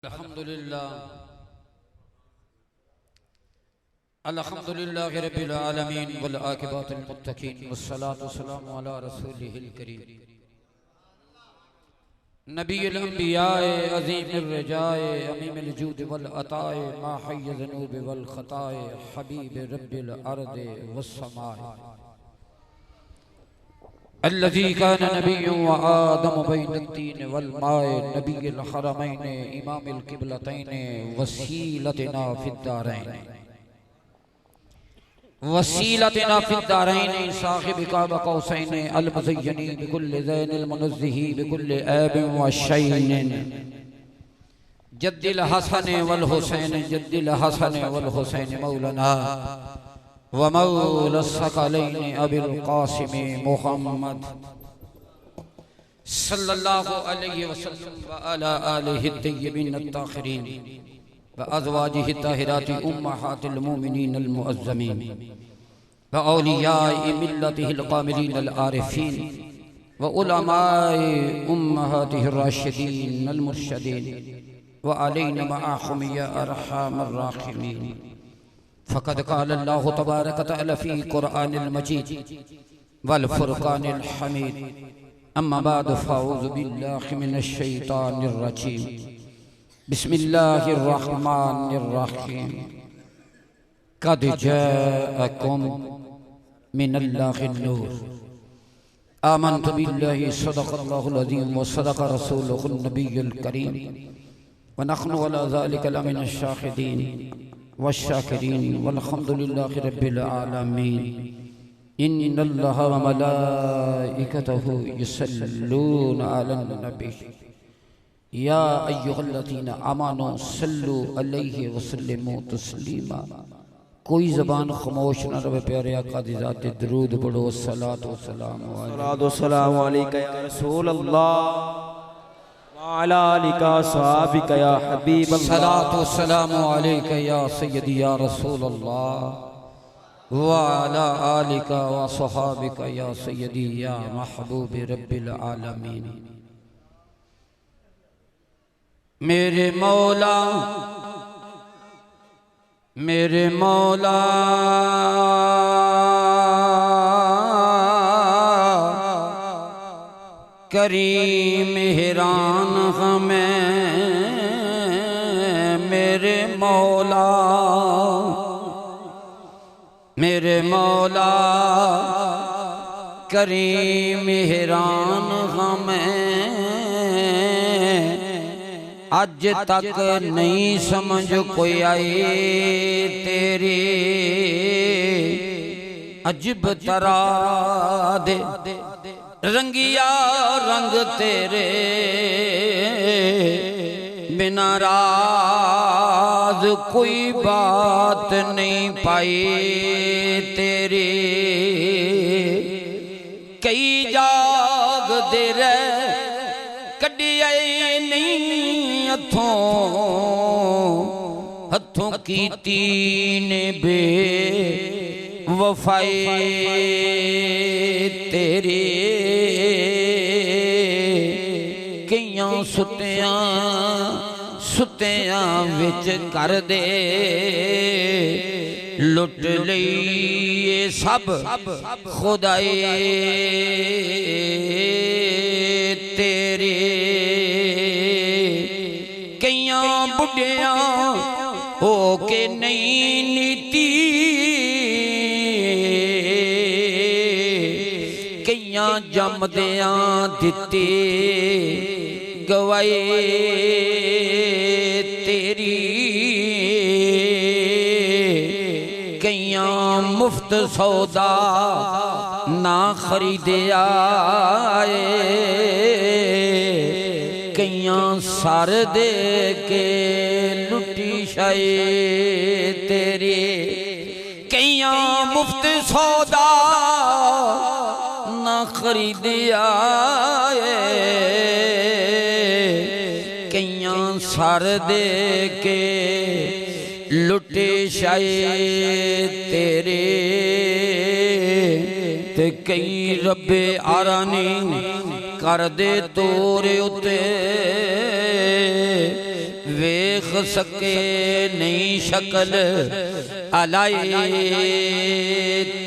अल्हम्दुलिल्लाह रब्बिल आलमीन वल आकिबतुल मुत्तकीन वस्सलातु वस्सलामु अला रसूलिहिल करीम नबील अंबियाए अज़ीमिर रजाए अमीमिल जूद वल अताए मा हय्य ज़ुनूब वल खताए हबीब रब्बिल अर्द वस्समाए अल्लज़ी कान नबिय्युन व आदम बैनत्तीन वल माए नबील हरमैन इमामिल क़िबलतैन वसीलतना फिद्दारैन वसीलतना फिद्दारैन साहिब काब कौसैन अल मुज़य्यनी बिकुल्लि ज़ैनिल मुनज़्ज़िही बिकुल्लि ऐबिन व शैनिन जद्दिल हसन वल हुसैन जद्दिल हसन वल हुसैन मौलाना व मौला सकलैन अबिल कासिम मुहम्मद सल्लल्लाहु अलैहि वसल्लम व अला आलिहि तय्यबीन अत्ताहिरीन व अज़वाजिहि ताहिराति उम्महातिल मोमिनीन अल मुअज़्ज़मीन व औलियाए मिल्लतिहिल कामिलीन अल आरिफीन व उलमाए उम्महातिहिर राशिदीन अल मुर्शदीन व अलैना मअहुम या अरहमर राहिमीन फ़क़द क़ाल अल्लाहु तबारक व तआला फ़ी क़ुरआनिल मजीद वल फ़ुरक़ानिल हमीद अम्मा बाद फ़अऊज़ु बिल्लाहि मिनश शैतानिर रजीम बिस्मिल्लाहिर रहमानिर रहीम क़द जाअकुम मिनल्लाहिन नूर आमन्तु बिल्लाहि सदक़ल्लाहुल अज़ीम व सदक़ रसूलुहुन नबियुल करीम व नहनु अला ज़ालिका लमिनश शाहिदीन वश्शाकिरीन वल्हम्दुलिल्लाहि रब्बिल आलमीन इन्नल्लाहा व मलाइकतहु युसल्लूना अलन नबी या अय्युहल्लज़ीना आमनू सल्लु अलैहि व सल्लिमू तस्लीमा। कोई ज़बान खामोश न रहे प्यारे आका दी ज़ात दरूद पढ़ो सलातो सलाम अलैका या रसूल अल्लाह अला आलिका सहाबिका या हबीब अल्लाह सलातो सलाम अलैका या सय्यदी या रसूल अल्लाह व अला आलिका व सहाबिका या सय्यदी या महबूब रब्बिल आलमीन। मेरे मौला मेरे मौला करीम मेहरान हमें मेरे मौला करीम मेहरान हमें आज तक नहीं समझ कोई आई तेरी अजब तराद रंगिया रंग तेरे बिना राज कोई बात नहीं पाई तेरी कई जाग दे रहे कड़िया नहीं हथों की तीन बे वफाई तेरे कईयां सुत्तियां विच कर दे लुट लईए सब खुदाई तेरे कईयां बुढ़ियां हो के नहीं नीति कईयां जमदियां दिते गवाई तेरी कईयां मुफ्त सौदा ना खरीदिया कईयां सर दे के लुटी शाए तेरी कईयां मुफ्त सौदा ना खरीदिया कईयां सर दे के लुटे शाए तेरे ते कई रब्बे आरानी कर दे तोरे उते वे वेख सके नहीं शकल अलाए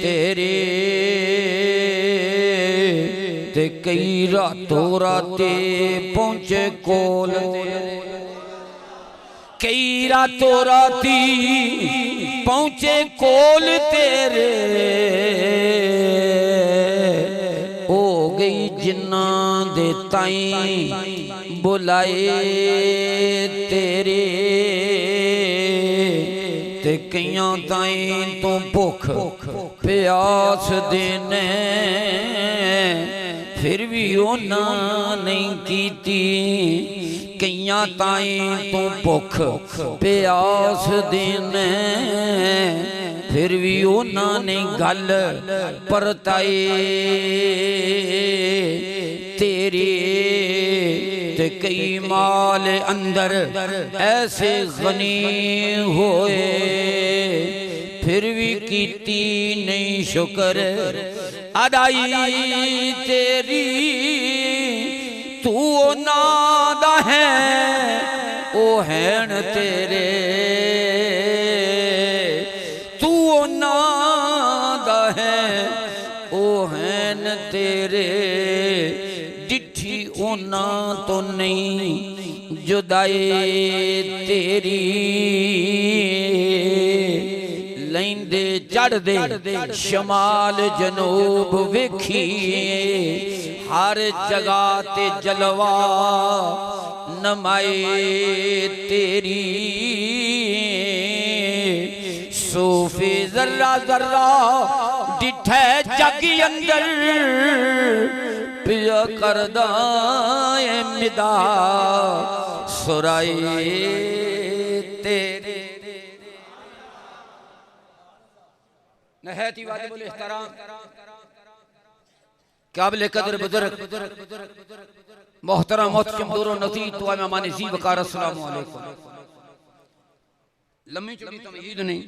तेरे ते कई रातों राते पहुंचे कोल कई रातों राती पहुंचे कोल तेरे हो गई जिन्ना दे ताई बुलाए तेरे ते कईयां ताई तू भुख प्यास देने फिर भी ओना नहीं कीती कईयां ताई तू भुख प्यास देने फिर भी उन्होंने गल परताई तेरे ते कई माल अंदर ऐसे गनी होए फिर भी कीती नहीं शुक्र अदाई तेरी तू नादा है ओ हैन तेरे तू नादा है ओ हैन तेरे डिठी ओना तो नहीं जुदाई तेरी लेंदे चढ़ दे शमाल जनूब वेखिए हर जगह ते जलवा नमाए तेरी सूफी जर्रा जर्रा डिठे जग अंदर पिया करदा मिदा सुराए तेरे नहायती वाजिब एहतराम काबिल कदर बुजुर्ग मोहतरम मोहतरम दूरो नज़ीर तो मेहमान जी वकार अस्सलाम वालेकुम लम्मी चौड़ी तमहीद नहीं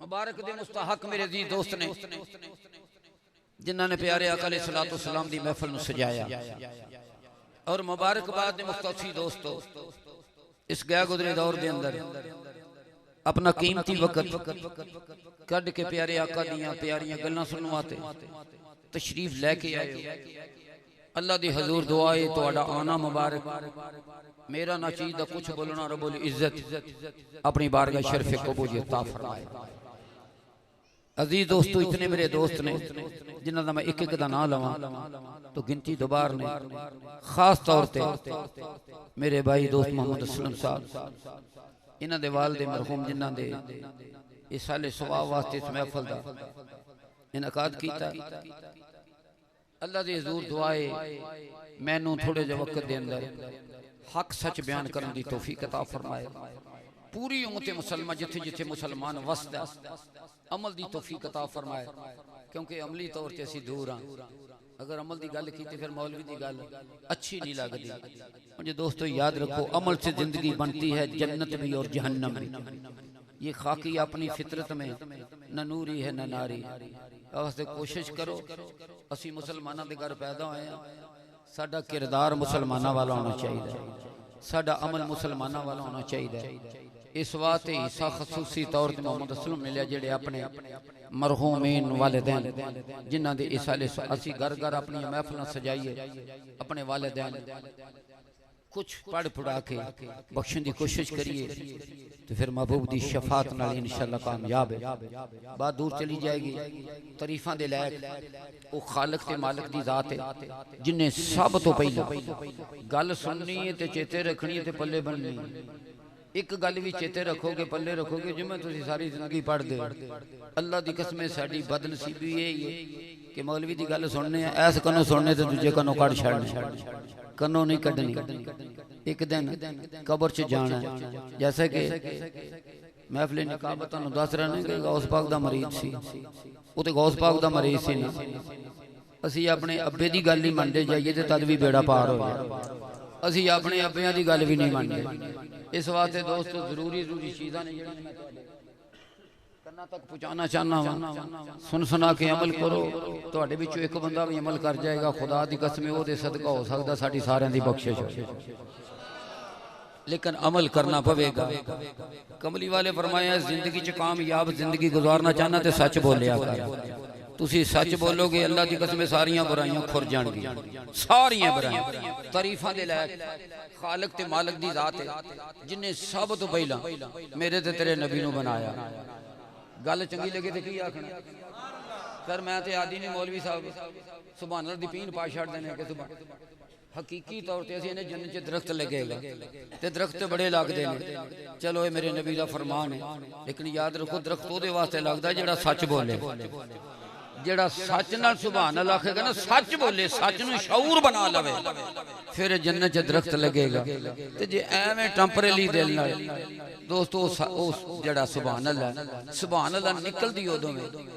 मुबारक दे मुस्तहक मेरे अजीज दोस्त ने जिन्हां ने प्यारे आका अलैहिस्सलातु वस्सलाम दी महफिल नु सजाया और मुबारकबाद दे मुख्तसी दोस्तों इस गया गुजरे दौर दे अंदर अपना कीमती वक्त कढ़ के प्यारे आका दियां प्यारियां गल्लां सुनने वास्ते तशरीफ लेके आए अल्लाह दी हजूर दुआ है तुहाडा आना मुबारक मेरा ना चीज दा कुछ बोलना रब्बुल इज्जत अपनी बारगाह शरीफ कबूल अता फरमाए अजीज दोस्तों इतने मेरे दोस्त ने जिन्हां दा मैं एक एक दा नाम लवां तो गिनती दोबार ने खास तौर पे मेरे भाई दोस्त मोहम्मद असलम साहब इन्हां दे वालिद मरहूम जिन्हां दे इस साले सवाब वास्ते इस महफिल दा इनकाद कीता अल्लाह दी हजूर दुआ है मैनू थोड़े जे वक्त दे अंदर हक सच बयान करने की तौफीक अता फरमाए पूरी उम्मत मुसलमान जिथे जिथे मुसलमान वसदा अमल की तौफीक अता फरमाए क्योंकि अमली तौर पर असीं दूर हाँ अगर अमल की गल की फिर मौलवी की गल अच्छी नहीं लगती मुझे दोस्तों याद रखो अमल से जिंदगी बनती है जन्नत भी और जहन्नम भी ये खाकी अपनी फितरत में न नूरी है न नारी वास्ते कोशिश करो असी मुसलमानों के घर पैदा होए हैं साडा किरदार मुसलमानों वाला होना चाहिए साडा अमल मुसलमानों वाला होना चाहिए इस वास्ते हिस्सा खसूसी तौर पर मोहम्मद असलम ने लिया जेडे अपने मरहूमीन वालिदैन जिन्हां दे इस साले असी घर घर अपनी महफिल सजाइए अपने वालिदैन कुछ पढ़ पढ़ा के बख्शण की कोशिश करिए तो फिर महबूब की शफात नाल इंशाअल्लाह कामयाब है बात दूर चली जाएगी तारीफां दे लायक वो खालिक ते मालिक दी जात है जिन्हें सब तो पहला गल सुननी है ते चेते रखनी है ते पल्ले बननी एक गल भी चेते रखोगे पल्ले रखोगे जिम्मे तुसी सारी जिंदगी पढ़दे अल्लाह दी कसम साडी बदनसीबी है कि मौलवी दी गल सुनने ऐस कनो सुनने ते दूजे कनो कट छड़ने कनो नहीं कढ़नी एक दिन कब्र च जाना जैसे कि महफिल निकाह तुहानू दस रहे हैं कि गौस पाक दा मरीज सी वो तो गौस पाक दा मरीज सी ना असी अपने अब्बे दी गल ही मनते जाइए तो तद भी बेड़ा पार हो गया असी अपने अब्बियां दी गल भी नहीं मनते इस वास्ते दोस्तों जरूरी जरूरी चीज़ां ने कन्ना तक पहुँचाना चाहना वा सुन सुना के अमल करो तुहाडे विचों एक बंदा भी अमल कर जाएगा खुदा दी कसम ओहदे सदका हो सकदा साडी सारियां दी बख्शिश हो लेकिन अमल करना पवेगा। कमली वाले फरमाया जिंदगी च कामयाब जिंदगी गुजारना चाहना तो सच बोलिया कर। तुसी सच बोलोगे अल्लाह की कसम सारियां बुराइयां खुर जाएंगी, सारियां बुराइयां। तारीफां दे लायक खालिक ते मालिक दी जात है जिन्हें सब तो पहला मेरे ते तेरे नबी नूं बनाया। गल चंगी लगे तो की आखना सर मैं तो आदि नहीं मौलवी साहब सुभान अल्लाह दी पीन पा छड़ देने कि सुभान हकीकी तौर पर असीं इन्हें जन्नत च दरख्त लगेगा तो दरख्त बड़े लगते हैं। चलो ये मेरे नबी का फरमान है, लेकिन याद रखो दरख्त वो वास्ते लगता है जिहड़ा सच बोले, जिहड़ा सच नाल सुभान अल्लाह आखेगा ना, सच बोले, सच नूं शऊर बना लवे, फिर जन्नत च दरख्त लगेगा। ते जे एवें टेंपरेरी दिल नाल दोस्तों जिहड़ा सुभान अल्लाह निकलदी उदों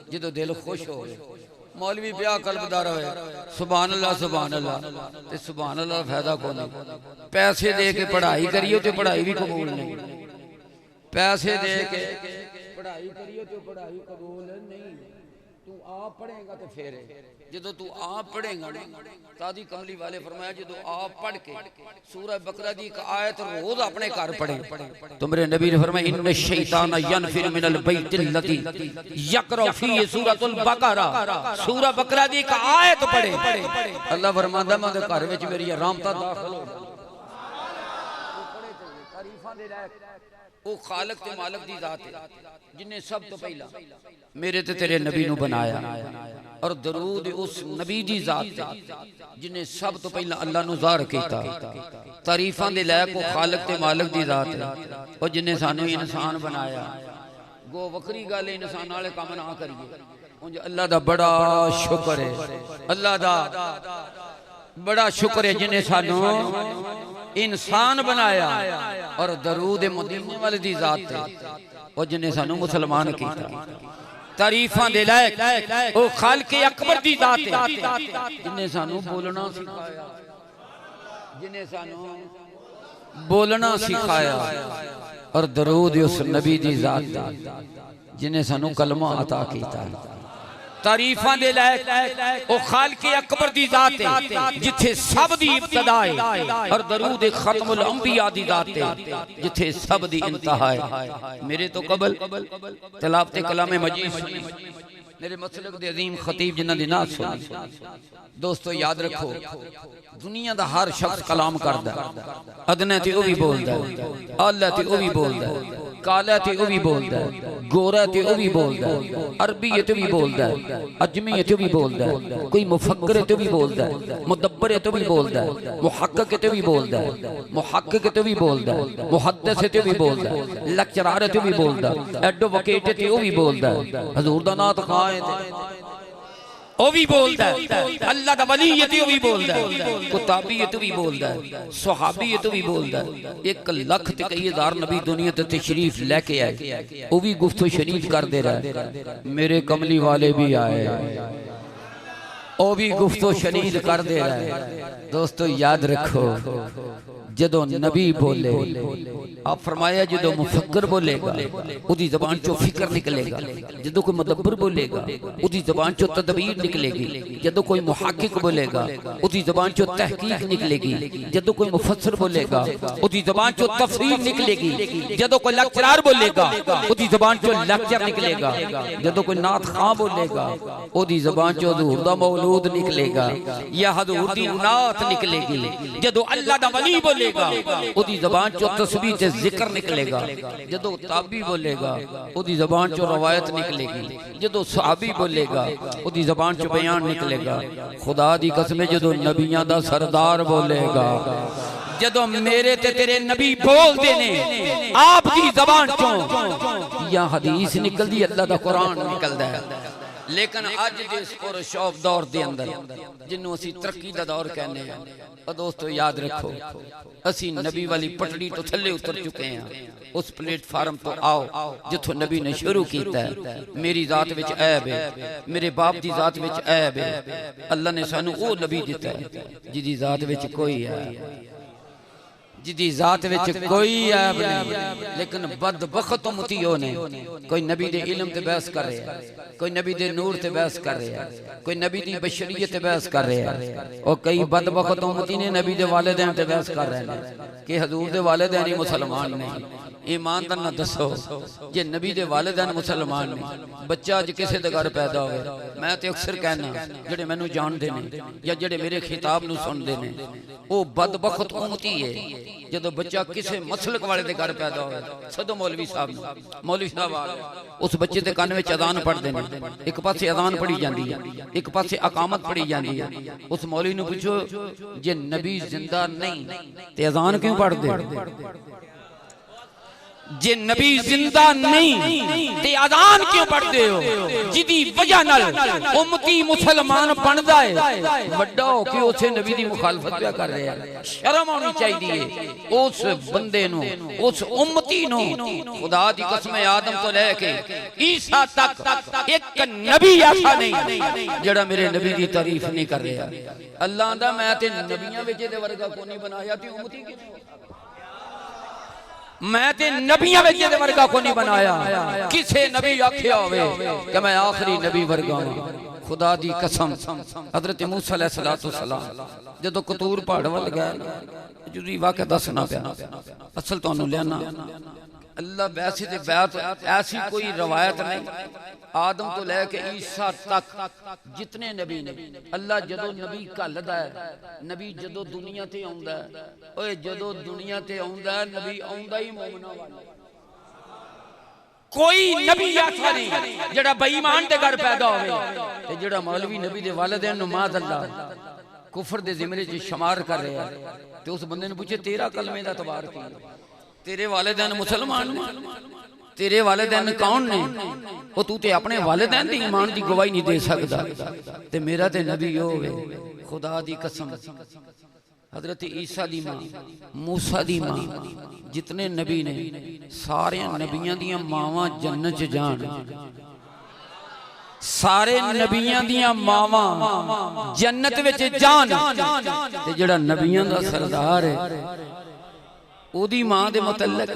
जदों दिल खुश होवे। मौलवी ब्याह कल्बदार होए सुभान अल्लाह ते सुभान अल्लाह फायदा कोई। पैसे दे के पढ़ाई करियो तो पढ़ाई भी कबूल नहीं, पैसे दे के पढ़ाई करियो तो पढ़ाई कबूल नहीं। तू आप पढ़ेगा तो फिर जो तू आप पढ़ेगा ना तादी कमली वाले फरमाया जो आप पढ़ के सूरह बकरा दी एक आयत रोज अपने घर पढ़े। तो मेरे नबी ने फरमाया इन्न शैतान यनफिर मिनल बैतिल लती यकरा फी सूरतुल बकरा, सूरह बकरा दी एक आयत पढ़े। अल्लाह फरमांदा मैं घर विच मेरी रहमतां दाखिल हो जाए। तारीफां दे लायक वो खालिक ते मालिक दी जात है जिन्हें सब तो पहला मेरे ते तेरे नबी नूं बनाया, और दरूद उस नबी दी जात है जिन्हें सब तो पहला अल्लाह नूं ज़ाहिर कीता। तारीफां दे लायक वो खालिक ते मालिक दी जात है और जिन्हें सानू इंसान बनाया। गो वखरी गल इंसान वाले काम ना करिए, उंज अल्लाह दा बड़ा शुक्र है, अल्लाह दा बड़ा शुक्र है जिन्हें सानू इंसान बनाया। और दरूद मदीने वाले दी जात है और जिन्हें सानू मुसलमान कीता। तारीफां दे लायक ओ खालिक अकबर दी जात है जिन्हें सानू बोलना सिखाया, जिन्हें सानू बोलना सिखाया। और दरूद उस नबी दी जात है जिन्हें सानू कलमा अता कीता। तारीफां दे लायक ओ खालिक अकबर दी जात है जिथे सब दी इब्तिदा है, और दरूद खत्मुल अंबिया दी जात है जिथे सब दी इंतहा है। मेरे तो कबल तिलावत कलाम मजीद मेरे मसलक दे अजीम खतीब जिन्हां दी नात सुनी। दोस्तों याद रखो दुनिया दा हर शख्स कलाम करदा, अदना ते ओ भी बोलदा, आला ते ओ भी बोलदा, काला ते ओ भी बोलदा, गोरा ते ओ भी बोलदा, अरबी ते भी बोलदा, अजमी ते भी बोलदा, कोई मुफक्कर ते भी बोलदा, मुदब्बर ते भी बोलदा, मुहक्किक ते भी बोलदा, मुहक्किक ते भी बोलदा, मुहद्दिस ते भी बोलदा, लेक्चरर ते भी बोलदा, एडवोकेट ते ओ भी बोलदा, हजूर दा नात खां ओ भी बोलदा, अल्लाह दा वली है तो भी बोलदा, कुताबी है तो भी बोलदा, सहाबी है तो भी बोलदा। 1 लाख ते कई हजार नबी दुनिया ते तशरीफ लेके आए, वो भी गुफ्तगू शरीफ करते रहे। मेरे कमली वाले भी आए, वो भी गुफ्तगू शरीफ करते रहे। दोस्तों याद रखो जदों नबी बोले आप फरमाया जदों मुफक्कर बोलेगा उदी ज़बान चो फिक्र निकलेगा, जदों कोई मुदब्बर बोलेगा उदी ज़बान चो तदबीर निकलेगी, जदों कोई मुहक्किक बोलेगा उदी ज़बान चो तहकीक निकलेगी, जदों कोई मुफस्सिर बोलेगा उदी ज़बान चो तफसीर निकलेगी, जदों कोई लेक्चरर बोलेगा उदी ज़बान चो लेक्चर निकलेगा, जदों कोई नात खां बोलेगा उदी ज़बान चो हुजूर दा मौलूद निकलेगा या हुजूर दी नात निकलेगी, जदों अल्लाह दा वली बोलेगा उदी ज़बान चो तस्बीह ते जिक्र निकलेगा, जदों ताबी बोलेगा उदी ज़बान चो रवायत निकलेगी, जदों सहाबी बोलेगा उदी ज़बान चो बयान निकलेगा। खुदा दी कसम जदों नबियां दा सरदार बोलेगा, जदों मेरे ते तेरे नबी बोलते ने आप दी ज़बान चो या हदीस निकलदी, अल्लाह दा कुरान निकलदा है। लेकिन अज दे इस पुरशौफ दौर दे अंदर जिन्हों असी तरक्की दा दौर कहने हैं, और दोस्तों याद रखो असी नबी वाली पटड़ी तो थले उतर चुके हैं, उस प्लेटफार्म तो आओ जिथों नबी ने शुरू किया है। मेरी जात विच ऐब है, मेरे बाप दी जात विच ऐब है, अल्लाह ने सानू वो नबी दिता है जिदी जात विच कोई है। जिदी जात विच कोई ऐब नहीं, लेकिन बदबख्त उम्मती हो ने। कोई नबी दे इल्म ते बहस कर रहा है, कोई नबी दे नूर ते बहस कर रहा है, कोई नबी दी बशरियत ते बहस कर रहा है, और कई बदबख्त उम्मती ने नबी दे वालिदैन ते बहस कर रहे हैं कि हजूर दे वालिदैन ही मुसलमान नहीं। ईमान दा ना दसो जे नबी दे वालिदैन मुसलमान नहीं। बच्चा अज किसी दे घर पैदा होवे, मैं ते अक्सर कहना जेड़े मैनू जानदे ने या जेड़े मेरे खिताब नू सुनदे ने, वो बदबख्त उम्मती है जदों बच्चा किसी मसलक वाले दे घर पैदा होवे। सदो मौलवी साहब उस बच्चे के कान में अजान पढ़ते हैं, एक पासे अजान पढ़ी जाती है, एक पासे अकामत पढ़ी जाती है। उस मौलवी नू पूछो जे नबी जिंदा नहीं ते अजान क्यों पढ़ते? जे नबी जिंदा नहीं ते अजान क्यों पढ़ते हो? जिदी वजह नाल उम्मती मुसलमान बनदा है, बड़ा हो के उसे नबी दी मुखालफत पे कर रहे हैं। शर्म आनी चाहिए उस बंदे नु, उस उम्मती नु। खुदा दी कसम, आदम तो लेके ईसा तक एक नबी ऐसा नहीं जेड़ा मेरे नबी दी तारीफ नहीं कर रहा। अल्लाह दा मैं ते नबियां विच दे वर्गा को नहीं बनाया ते उम्मती किवें? मैं ते नबियां विच दे वर्गा को नहीं बनाया। किसे नबी आख्या होवे कि मैं आखिरी नबी वर्गा हूं? खुदा दी कसम, हजरत मूसा अलैहिस्सलाम जदों कतूर पहाड़ वल गए, जरूरी वाकया दसना पिया, असल तुहानू लियाना। अल्लाह वैसे ते बैत ऐसी कोई रवायत नहीं, आदम तो लेके ईसा तक जितने नबी ने, अल्लाह जदों नबी घल्लदा है, नबी जदों दुनिया ते आउंदा है, ओए जदों दुनिया ते आउंदा है नबी आउंदा ही मोमिना वाला। कोई नबी ऐसा नहीं जेड़ा बेईमान दे घर पैदा होवे ते जेड़ा मौलवी नबी दे वालिदैन नु माद अल्लाह कुफर दे जिमरे च शुमार कर रहा है। ते उस बंदे ने पूछे तेरा कलमे दा तबार की? तेरे वालिदैन मुसलमान ने, तेरे वालिदैन कौन ने? वो तू ते अपने वालिदैन दी ईमान दी गवाही नहीं दे सकदा ते मेरा ते नबी होवे। खुदा दी कसम, हजरत ईसा दी मां, मूसा दी मां, जितने नबी ने सारे नबियां दियां मावां जन्नत च जान। सारे नबियां दियां मावां जन्नत विच जान ते जेड़ा नबियां दा सरदार है ओदी मां दे मुतल्लक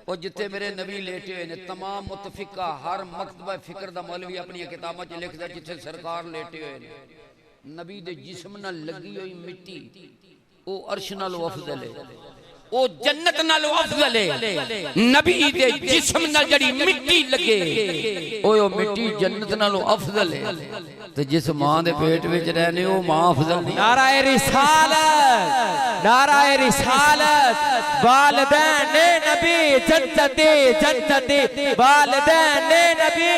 और जिथे मेरे नबी लेटे हुए ने तमाम मुतफिका हर मकतबा फिक्र दा मौलवी अपनी किताबां च लिखदा जिथे सरकार लेटे हुए ने, नबी दे जिस्म नाल लगी हुई मिट्टी ओ अर्श नाल अफजल है, ओ जन्नत नाल अफजल है। नबी दे जिस्म नाल जड़ी मिट्टी लगे ओए ओ मिट्टी जन्नत नाल अफजल है। ते जिस मां दे पेट विच रहने ओ मां अफजल नहीं। नाराए रिसालत, नाराए रिसालत, वालिदैन ने नबी जन्नती जन्नती, वालिदैन ने नबी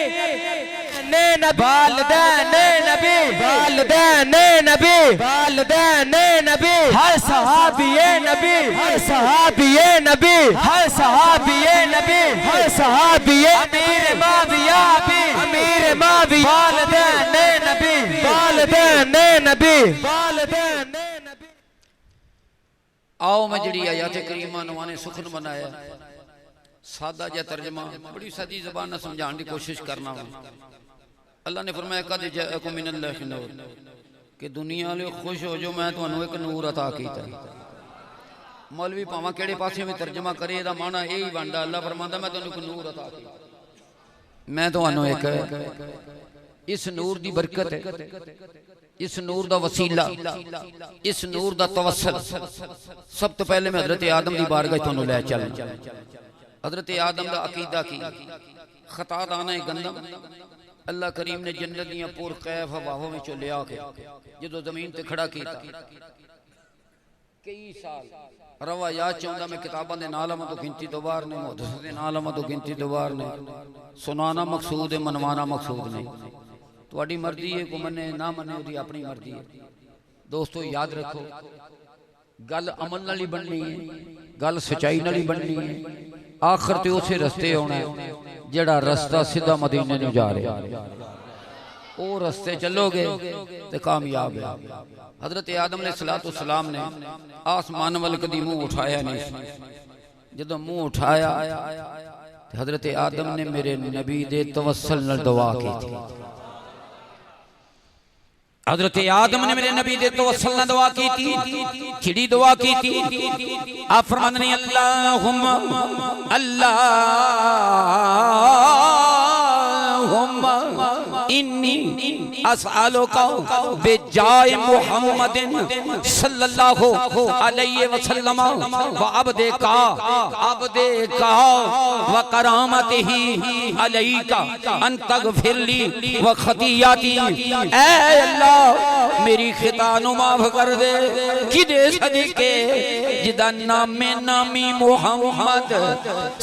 वालिदैन ने नबी, वालिदैन ने नबी, वालिदैन ने नबी, हर सहाबिये नबी, हर सहाबिये नबी, हर सहाबिये नबी, हर सहाबिये अमीर माविया भी, अमीर मावी, वालिदैन ने नबी, वालिदैन ने नबी, वालिदैन ने नबी। आओ मैं जड़ी आयत करीमा नवाने सुखन बनाया सादा जा तर्जमा बड़ी सादी ज़बान में समझाने की कोशिश करना। अल्लाह ने फरमाया कद जाअकुम मिनल्लाहि नूर, कि दुनिया वाले खुश हो जो मैं तुहानू एक नूर अता कीता। मौलवी भावां केड़े पासे में तर्जमा करे इहदा माना यही बनदा। अल्लाह फरमांदा मैं तुहानू एक नूर अता कीता, मैं तुहानू एक इस नूर दी बरकत है, इस नूर दा वसीला, इस नूर दा तवस्सुल। सब तो पहले मैं हजरत आदम दी बारगाह तुहानू ले चलना। हजरत आदम दा अकीदा की खता दाना गंदम अल्लाह करीम ने जन्नत दियां पुर कैफ हवाओं में लिया के जो जमीन ते खड़ा किया। कई साल रवा याद चाहता मैं किताबां दे नाल आवां तो गिनती तो बाहर ने, मुहद्दिस दे नाल आवां तो गिनती तो बाहर ने। सुनाना मकसूद है, मनवाना मकसूद नहीं। तुहाडी मर्जी है, को मने ना मने ओदी अपनी मर्जी है। दोस्तों याद रखो गल अमल नाल ही बननी है, गल सच्चाई नाल ही बननी है। आखिर ते उसे रस्ते आना है जेड़ा रस्ता सीधा मदीने नूं जा रहा है। ओ रस्ते चलोगे तो कामयाब है। हजरत आदम अलैहिस्सलाम ने आसमान वल कदी मुंह उठाया नहीं। जदों मुंह उठाया हजरत आदम ने मेरे नबी दे तवस्सुल नाल दुआ की थी। हजरत आदम ने मेरे नबी दे तवस्सुल नाल दुआ की थी, खिड़ी दुआ की थी। आप फरमाते ने अल्लाहुम्मा अल्लाहुम्मा इन्नी अस्अलुका बिजाय मुहम्मदिन सल्लल्लाहु अलैहि वसल्लम व अब्दिका व करामतिही अलैका अन तगफिरली व खतियाती। ऐ अल्लाह मेरी खिता नु माफ कर दे किदे सदके जिदा नामे नामी मुहम्मद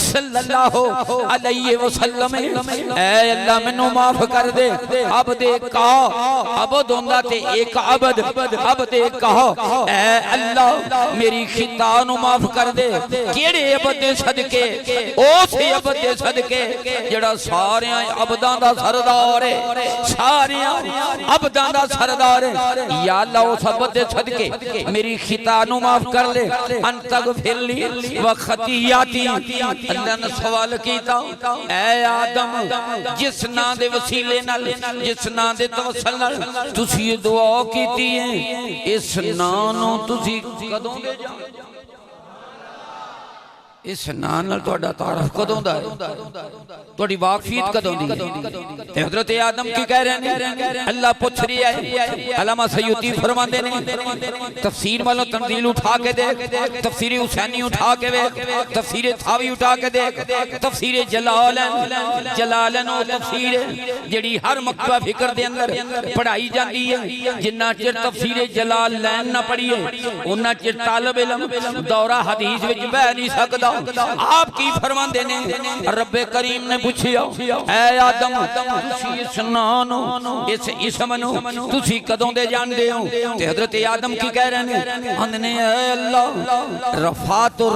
सल्लल्लाहु अलैहि वसल्लम। ऐ अल्लाह मैनू माफ कर दे। अब देखा अबद होंदा ते एक अबद अब देखा। ऐ अल्लाह मेरी खिता नु माफ कर दे केड़े अबद दे सदके, उस अबद दे सदके जेड़ा सारे अबदां दा सरदार है, सारे अबदां दा सरदार है। या अल्लाह उस अबद दे सदके मेरी खिता नु माफ कर ले। अन तगफिरली व खतियाती। अल्लाह ने सवाल कीता, ऐ आदम जिस नां दे वसीले नाल जिस नां दे तवस्सुल नाल तुसी ये दुआ कीती है, इस नां नू तुसी कदों दे जाओ? इस नां नाल तुहाडा तारफ कदों दा है? तुहाडी वाकफियत कदों दी है? ते हजरत आदम की कह रहे हैं? अल्लाह पूछ रहा है। अल्लामा सयूती फरमाते हैं तफसीर वालों तंजील उठा के देख, तफसीर हुसैनी उठा के देख, तफसीर थावी उठा के देख, तफसीर जलालन और तफसीर जेड़ी हर मकतबा फिक्र दे अंदर पढ़ाई जाती है। जिन्ना चिर तफसीर जलालैन ना पढ़िए उन्ना चिर तालिब इल्म दौरा हदीस विच बह नहीं सकदा। आप की फरमाते ने? रब्बे करीम ने पूछिया, ऐ आदम तुसी इस नां नू इस इसम नू तुसी कदों दे जानदे हो? ते हजरत आदम की कह रहे हैं? अंदने ऐ अल्लाह रफातुर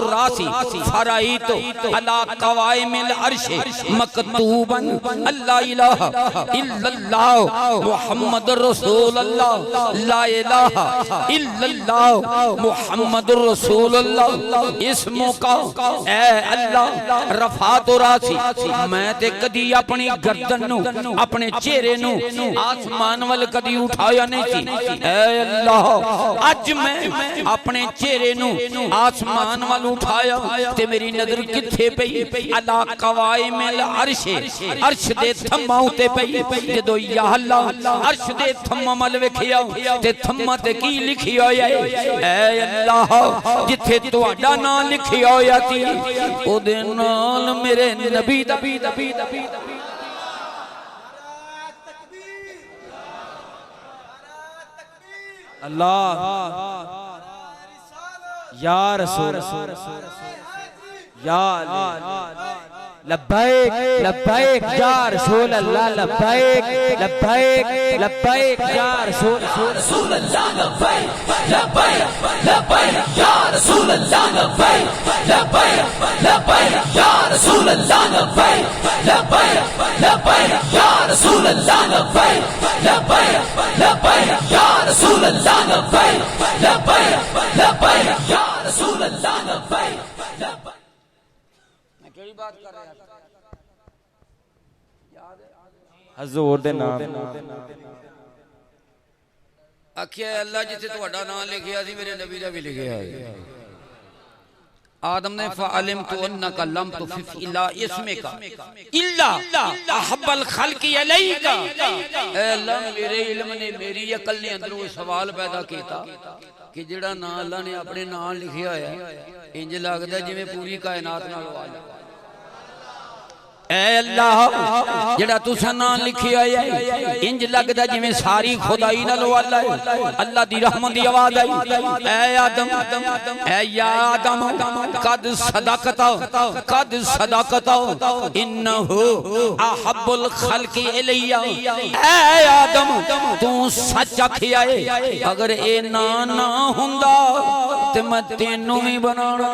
रासी फराइतु अला कवाइमिल अर्श मकतूबन अल्ला इलाहा इल्लल्लाह मुहम्मदुर रसूलुल्लाह ला इलाहा इल्लल्लाह मुहम्मदुर रसूलुल्लाह। इसमों का ऐ अल्लाह रफातुर रासी मैं ते कदी अपनी गर्दन नू अपने चेहरे नू आसमान वाल कदी उठाया नहीं सी। ऐ अल्लाह अज मैं अपने चेहरे नू आसमान वाल उठाया ते मेरी नजर किथे पई? अला कवाइमिल अर्श अर्श दे थम्मा उते पई। जदों या अल्लाह अर्श दे थम्मा मल वेखिया ते थम्मा ते की लिखिया होया है? ऐ अल्लाह जिथे तुहाडा नाम लिखिया होया सी ओदे नाल मेरे नबी दा अल्लाह या रसूल या लब्बैक लब्बैक या रसूल अल्लाह लब्बैक लब्बैक लब्बैक या रसूल अल्लाह लब्बैक लब्बैक लब्बैक या रसूल अल्लाह लब्बैक लब्बैक लब्बैक या रसूल अल्लाह लब्बैक लब्बैक लब्बैक या रसूल अल्लाह लब्बैक लब्बैक लब्बैक या रसूल अल्लाह लब्बैक लब्बैक लब्बैक या रसूल अल्लाह लब्बैक। केड़ी बात कर रहे हैं? हजूर दे नाम आखिया अल्लाह जिथे तुहाडा नाम लिखिया सी मेरे नबी दा भी लिखिया है। आदम ने फ़अलिम तु अन्नका लम तुफ़िफ इला इस्मिका इल्ला अहब्बल खल्क़ि अलैका। ऐ अल्लाह मेरे इल्म ने मेरी अकल ने अंदरों सवाल पैदा किया कि जेड़ा नाम अल्लाह ने अपने नाम लिखिया है इंज लगदा जिवें पूरी कायनात नाल वाला। ऐ अल्लाह जेड़ा तुसा नाम लिखिया है इंज लगदा जिवें सारी खुदाई नाल वाला है। अल्लाह दी रहमत दी आवाज आई, ऐ आदम ऐ या आदम कद सदकता इन्नहु अहब्बुल खल्क़ि इलैया। ऐ आदम तू सच आखिया है, अगर ए ना हुंदा ते मैं तेनू भी बनाना।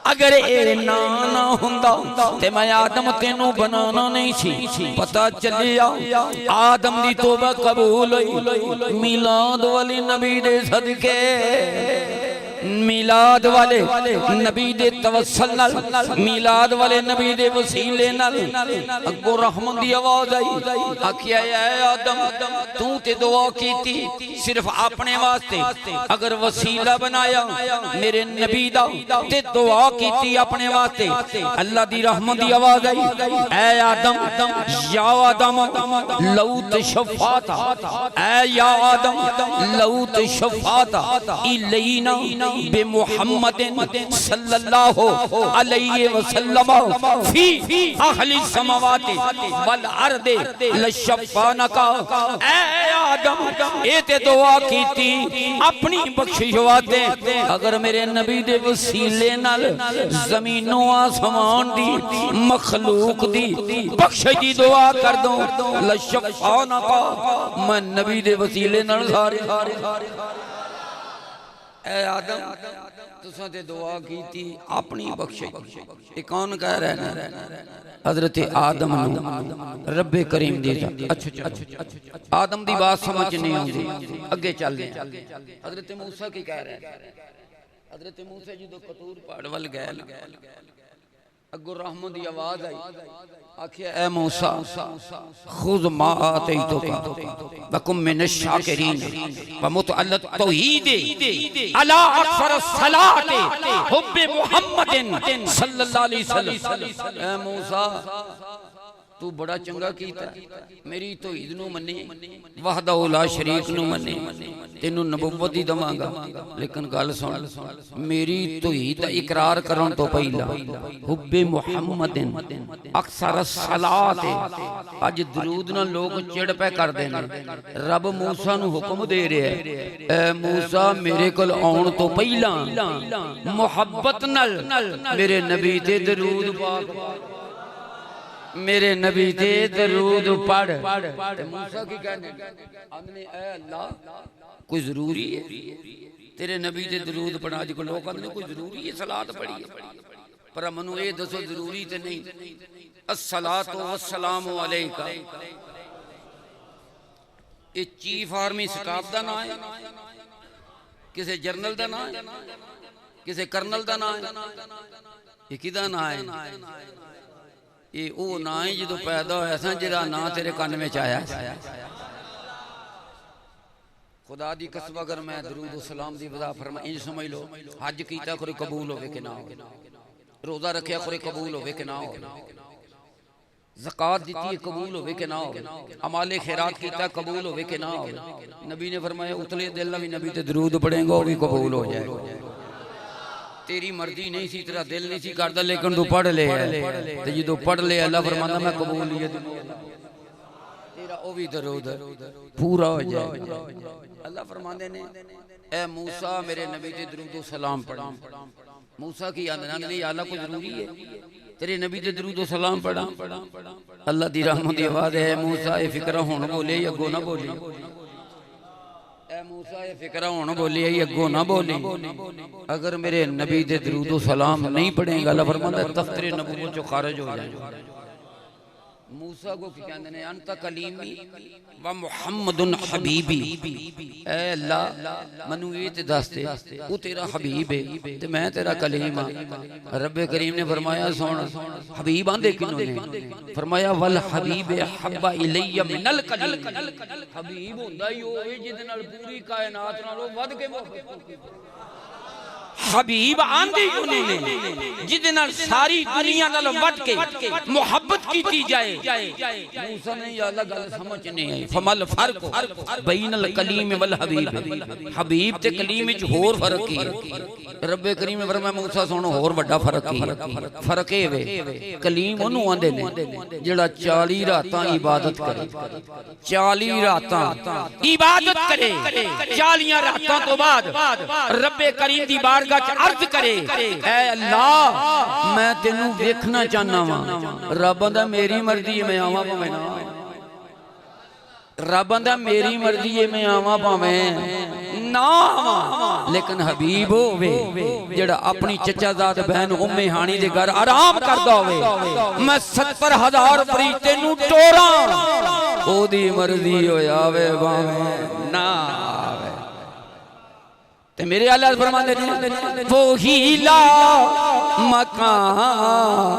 अगर ए ना हुंदा ते मैं आदम तेनू बनाना नहीं सी। पता चलिया आदम दी तौबा कबूल होई मिलाद वाली नबी दे सदके। मिलाद वाले नबी दे तवस्सल नाल मिलाद वाले नबी दे वसीले नाल अगो रहमत दी आवाज आई आखिया ऐ आदम तू ते दुआ कीती सिर्फ अपने वास्ते अगर वसीला बनाया मेरे नबी दा ते दुआ कीती अपने वास्ते अल्लाह दी रहमत दी आवाज आई ऐ आदम या आदम लौ तशफ़ाता ऐ या आदम लौ तशफ़ाता इलैना बि मुहम्मदिन सल्लल्लाहु अलैहि वसल्लम फी अहली समावाति वल अर्दि लशफ़ानका ऐ आदम ए ते दुआ कीती अपनी बख्शिश वास्ते अगर मेरे नबी दे वसीले नाल ज़मीनों आसमान दी मखलूक दी बख्शिश दी दुआ कर दूं लशफ़ानका मैं नबी दे वसीले नाल सारे ऐ आदम तुसां ते दुआ कीती अपनी बख्शिश ये कौन कह रहा है हजरत आदम रब्बे करीम दी अच्छा आदम दी बात समझ नहीं आती अगे चल हजरत मूसा की कह रहे हैं हजरत मूसा जो कतूर पहाड़ वल गए अगो रहमत दी आवाज आई आखिया ए मूसा खुद मा आतैतुका वकुम मिनश शाकिरीन व मुतअल्लिक़ तौहीद अला अक्सर सलात हुब्बे मुहम्मदिन सल्लल्लाहु अलैहि वसल्लम ए मूसा तू बड़ा चंगा कीता मेरी तौहीद नू मन्ने वहदहु ला शरीक नू मन्ने तेनू नबुव्वत दी दवांगा लेकिन गल सुन मेरी तौहीद दा इकरार करन तो पहला हुब्बे मुहम्मदिन अक्सर सलात अज दरूद नाल लोग चिड़ पे करदे ने रब मूसा नू हुक्म दे रहा है ए मूसा मेरे कोल आउण तो पहला मुहब्बत नाल मेरे नबी ते दरूद पाक मेरे नबी ते दरूद पढ़ मूसा की कहने आंदे ऐ अल्लाह कोई जरूरी है तेरे नबी ते दरूद पढ़ा अज को लोग आंदे कोई जरूरी है सलात पढ़ी पर मनु ये दसो जरूरी ते नहीं अस्सलातु वस्सलामु अलैका ये चीफ आर्मी स्टाफ दा नाम है किसी जर्नल दा नाम है किसी कर्नल दा नाम है ये किदा नाम है ये वो ना है जो पैदा होया सा जिहदा ना तेरे कान में आया खुदा दी कसम अगर मैं दरूद सलाम दी वज़ा फरमा इंज समझ लो हज कीता कोई कबूल होवे कि ना हो रोजा रखिया कोई कबूल होवे कि ना हो ज़कात दी कबूल होवे कि ना हो अमाले खैरात कीता कबूल होवे कि ना हो नबी ने फरमाया उतले दिल भी नबी ते दरूद पढ़ेगा वो भी कबूल हो जाएगा तेरी मर्जी नहीं सी तेरा दिल नहीं सी करदा लेकिन तू पढ़ ले ते जो पढ़ ले अल्लाह फरमांदा मैं कबूलियत तेरा ओ भी दरूद पूरा हो जाएगा अल्लाह फरमांदे ने ए मूसा मेरे नबी ते दरूद सलाम पढ़ा मूसा की आंदना नहीं अल्लाह को जरूरी है तेरे नबी ते दरूद सलाम पढ़ा अल्लाह दी रहमत दी आवाज है मूसा ए फिक्र हुन बोले अगो ना बोली मूसा ये फिक्र होना बोली अगो ना बोली अगर मेरे नबी दे दरूद सलाम नहीं पढ़ेगा अल्लाह फरमांदा दफ्तर नबूवत जो खारिज हो जाएगा मूसा को क्या कहते हैं अंत कलीमी व मुहम्मदुन हबीबी ऐ अल्लाह मनु ये ते दस दे वो तेरा हबीब है ते मैं तेरा कलीम हां रब्बे करीम ने फरमाया सुन हबीब आंदे किन्नू ने फरमाया वल हबीब हब्बा इलैया मिनल कलीम हबीब हुंदा ही ओ है जिदे नाल पूरी कायनात नालों वध के हबीब आंदे ही उन्हें जिदे नाल सारी दुनिया नाल वध के मोहब्बत कीती जाए मूसा ने या अल्लाह गल समझ नहीं आई फमल फर्क बैनल कलीम वल हबीब हबीब ते कलीम विच होर फर्क है रब्बे करीम ने फरमाया मूसा सुनो होर बड़ा फर्क है फर्क है वे कलीम ओनू आंदे ने जेड़ा 40 रातां इबादत करे 40 रातां इबादत करे 40 रातां तो बाद रब्बे करीम दी बारगाह अर्ज करे ऐ अल्लाह मैं तेनू देखना चाहना वा रब दा मेरी मर्जी है मैं आवां भावें ना रब दा मेरी मर्जी है मैं आवां भावें ना लेकिन हबीब होवे जेड़ा अपनी चचाजाद बहन उम्मे हानी दे घर आराम करदा होवे मैं 70,000 फरीते नू टोरा ओदी मर्जी होया वे भावें ना ते मेरे आला फरमाते हैं वो हीला मकान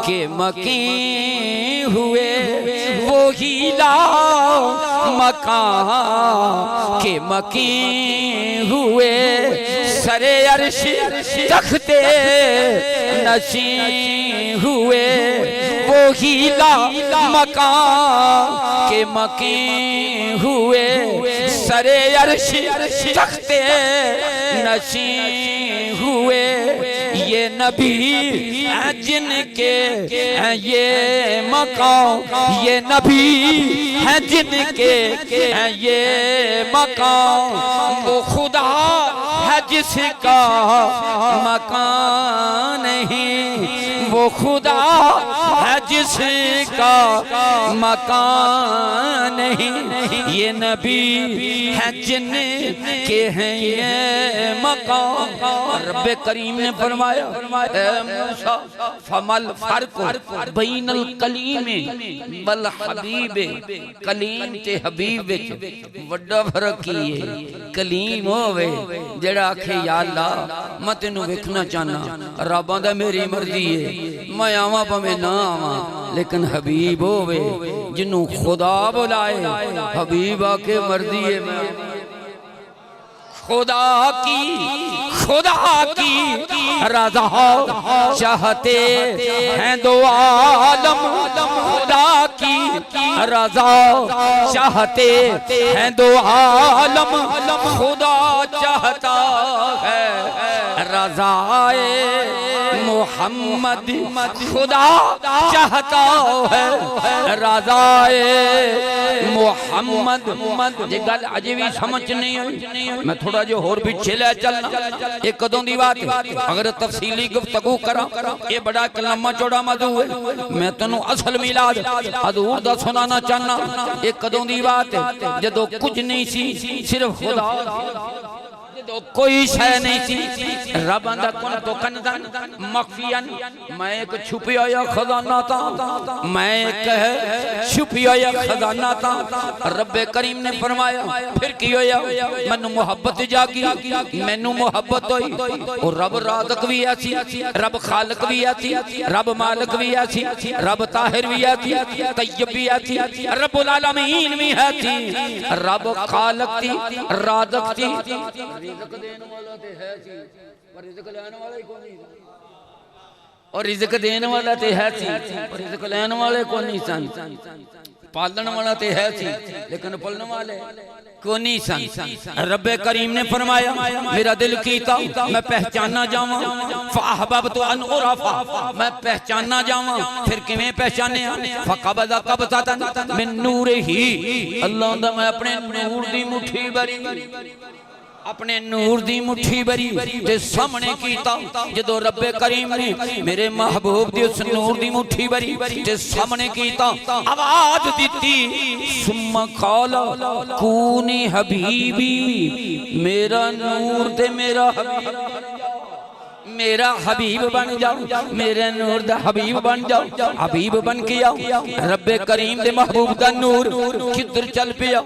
के मकीन हुए, वो हीला मकान के मकीन हुए, सरे अर्श तख्ते नशीं हुए, वो हीला मकान के मकीन हुए, सरे अर्श तख्ते नशीं हुए। ये नबी हैं जिनके हैं ये मकाम, ये नबी हैं जिनके हैं ये मकाम, वो खुदा है जिसका मकान नहीं, वो खुदा है जिसका मकान नहीं। ये नबी हैं जिनके हैं ये मकाम। रब्बे करीम ने फरमाया मूसा फमल फर्क बैनल कलीम वल हबीब, कलीम ते हबीब विच वड्डा फर्क ही है। कलीम होवे जेड़ा आखे या अल्लाह मैं तेनू वेखना चाहना, रब्बां दा मेरी मर्जी है मैं आवां भावें ना आवां, लेकिन हबीब होवे जिन्नू खुदा बुलाए, हबीब आके मर्जी है मैं खुदा की रज़ा चाहते हैं दो आलम, खुदा की रज़ा चाहते हैं दो आलम, खुदा चाहता है रज़ाए मोहम्मद, खुदा चाहता है रज़ाए मोहम्मद। जे गल अजे भी समझ नहीं आई, मैं थोड़ा जो होर पीछे ले चलना। एक कदों दी बात अगर तफसीली गुफ्तगू करा, ये बड़ा एक लम्मा चौड़ा मौजू है, मैं तेनू असल मिलाद हजूर दा सुनाना चाहना। एक कदों दी बात जदों कुछ नहीं सी, सिर्फ खुदा, तो कोई शय नहीं थी। रब आंदा कुन तो कनदन मखफियन, मैं एक छुपिया हुआ खजाना था, मैं एक छुपिया हुआ खजाना था। रब्बे करीम ने फरमाया फिर की होया, मैनू मोहब्बत जागी, मैनू मोहब्बत होई। और रब राज़िक भी ऐसी, रब खालिक भी ऐसी, रब मालिक भी ऐसी, रब ताहिर भी ऐसी, तय्यब भी ऐसी, रब्बुल आलमीन भी ऐसी, रब खालिक थी, राज़िक थी। रिज़्क़ देने वाला ते है सी, पर रिज़्क़ लेने वाला ही कोई नहीं, और रिज़्क़ देने वाला ते है सी, पर रिज़्क़ लेने वाले को नहीं सन। पालन वाला ते है सी, लेकिन पालने वाले को नहीं सन। रब्बे करीम ने फरमाया मेरा दिल कीता मैं पहचाना जावां, फअहबब्तु अन उरफा, मैं पहचाना जावां। फिर किवें पहचाने? फक़बज़ा क़ब्ज़तन मिन नूरिही, अल्लाह दा मैं अपने नूर दी मुट्ठी भरी, अपने नूर दी मुट्ठी भरी ते सामने कीता। जदों रब्बे करीम ने मेरे महबूब दी उस नूर दी मुट्ठी भरी ते सामने कीता, आवाज दिती सुम्मा क़ाला कूनी हबीबी, मेरा नूर ते मेरा मेरा हबीब बन जाओ, मेरे नूर दा हबीब बन जाओ, हबीब बन के आओ। रब्बे करीम दे महबूब दा नूर किधर चल पिया?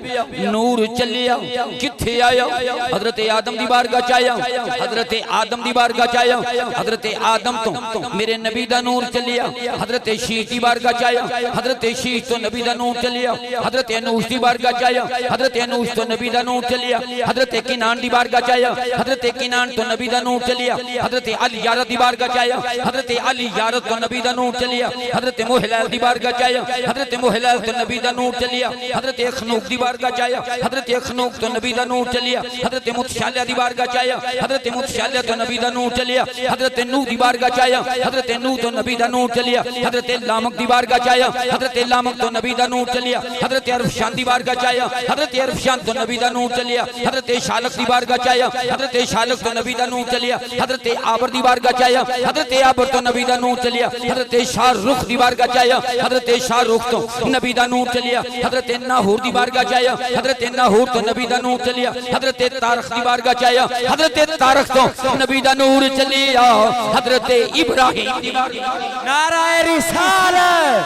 नूर चलिया किथे आया? हजरत आदम दी बारगाह च आया, हजरत आदम दी बारगाह च आया। हजरत आदम तो मेरे नबी दा नूर चलिया, हजरत शीश दी बारगाह च आया, हजरत शीश तो नबी दा नूर चलिया। हजरत अनूश दी बारगाह च आया, हजरत अनूश तो नबी दा नूर चलिया। हजरत किनान दी बारगाह च आया, हजरत किनान तो नबी दा नूर चलिया। हजरत अली यारत दी बारगाह च आया, हजरत अली यारत तो नबी दा नूर चलिया। हजरत मुहलल दी बारगाह च आया, हजरत मुहलल तो नबी दा नूर चलिया। हजरत खनूक दी बारगाह च आया, हजरत खनूक तो नबी दा नूर चलिया। हजरत मुतशालिया दी बारगाह च आया, हजरत मुतशालिया तो नबी दा नूर चलिया। हजरत नूह दी बारगाह च आया, हजरत नूह तो नबी दा नूर चलिया। हजरत लामक दी बारगाह च आया, हजरत लामक तो नबी दा नूर चलिया। हजरत अरफशान दी बारगाह च आया, हजरत अरफशान तो नबी दा नूर चलिया। हजरत शालक दी बारगाह च आया, हजरत शालक तो नबी दा नूर चलिया। हजरत आबर दी बारगाह च आया, हजरत आबर तो नबी दा नूर चलिया, हजरत शाहरुख दी बारगाह च आया, हजरत शाहरुख तो नबी दा नूर चलिया, हजरत नाहूर दी बारगाह च आया, हजरत नाहूर तो नबी दा नूर चलिया, हजरत तारख दी बारगाह च आया, हजरत तारख तो नबी दा नूर चलिया, हजरत इब्राहिम दी बारगाह। नाराए रिसालत,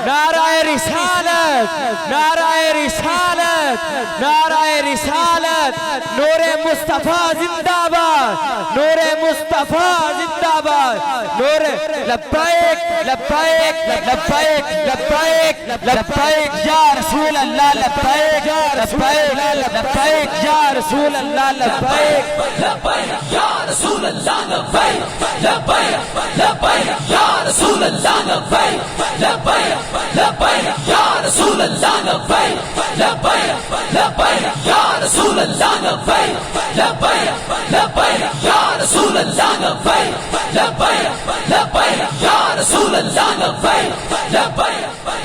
नाराए रिसालत, नाराए रिसालत, नाराए रिसालत, नूरे मुस्तफा जिंदाबाद, नूरे मुस्तफा जिंदाबाद, नूरे लब्बैक लब्बैक लब्बैक लब्बैक लब्बैक या रसूल अल्लाह, लब्बैक लब्बैक लब्बैक या रसूल अल्लाह, लब्बैक लब्बैक या रसूल अल्लाह, लब्बैक लब्बैक लब्बैक या रसूल अल्लाह, लब्बैक लब्बैक लब्बैक या रसूल अल्लाह, लब्बैक लब्बैक लब्बैक या रसूल अल्लाह, लब्बैक लब्बैक लब्बैक या रसूल अल्लाह, लब्बैक लब्बैक लब्बैक या रसूल अल्लाह, लब्बैक लब्बैक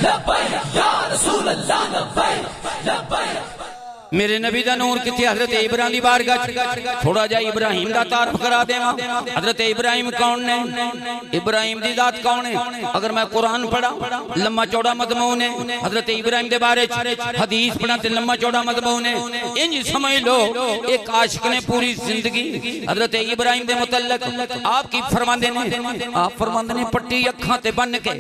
लब्बैक या रसूल अल्लाह, लब्बैक लब्बैक। मेरे नबी दा नूर किथे? हजरत इब्राहिम दी बारगाह थोड़ा जा इब्राहिम दा तारफ करा देवा। हजरत इब्राहिम कौन ने? इब्राहिम दी जात कौन है? अगर मैं कुरान पढ़ा लम्मा चौड़ा मजमून है, हजरत इब्राहिम दे बारे हदीस पढ़ा ते लम्मा चौड़ा मजमून है। इंज समझ लो एक आशिक ने पूरी जिंदगी हजरत इब्राहिम दे मुतल्लक आप की फरमांदे ने, आप फरमांदे ने पट्टी अखां ते बन के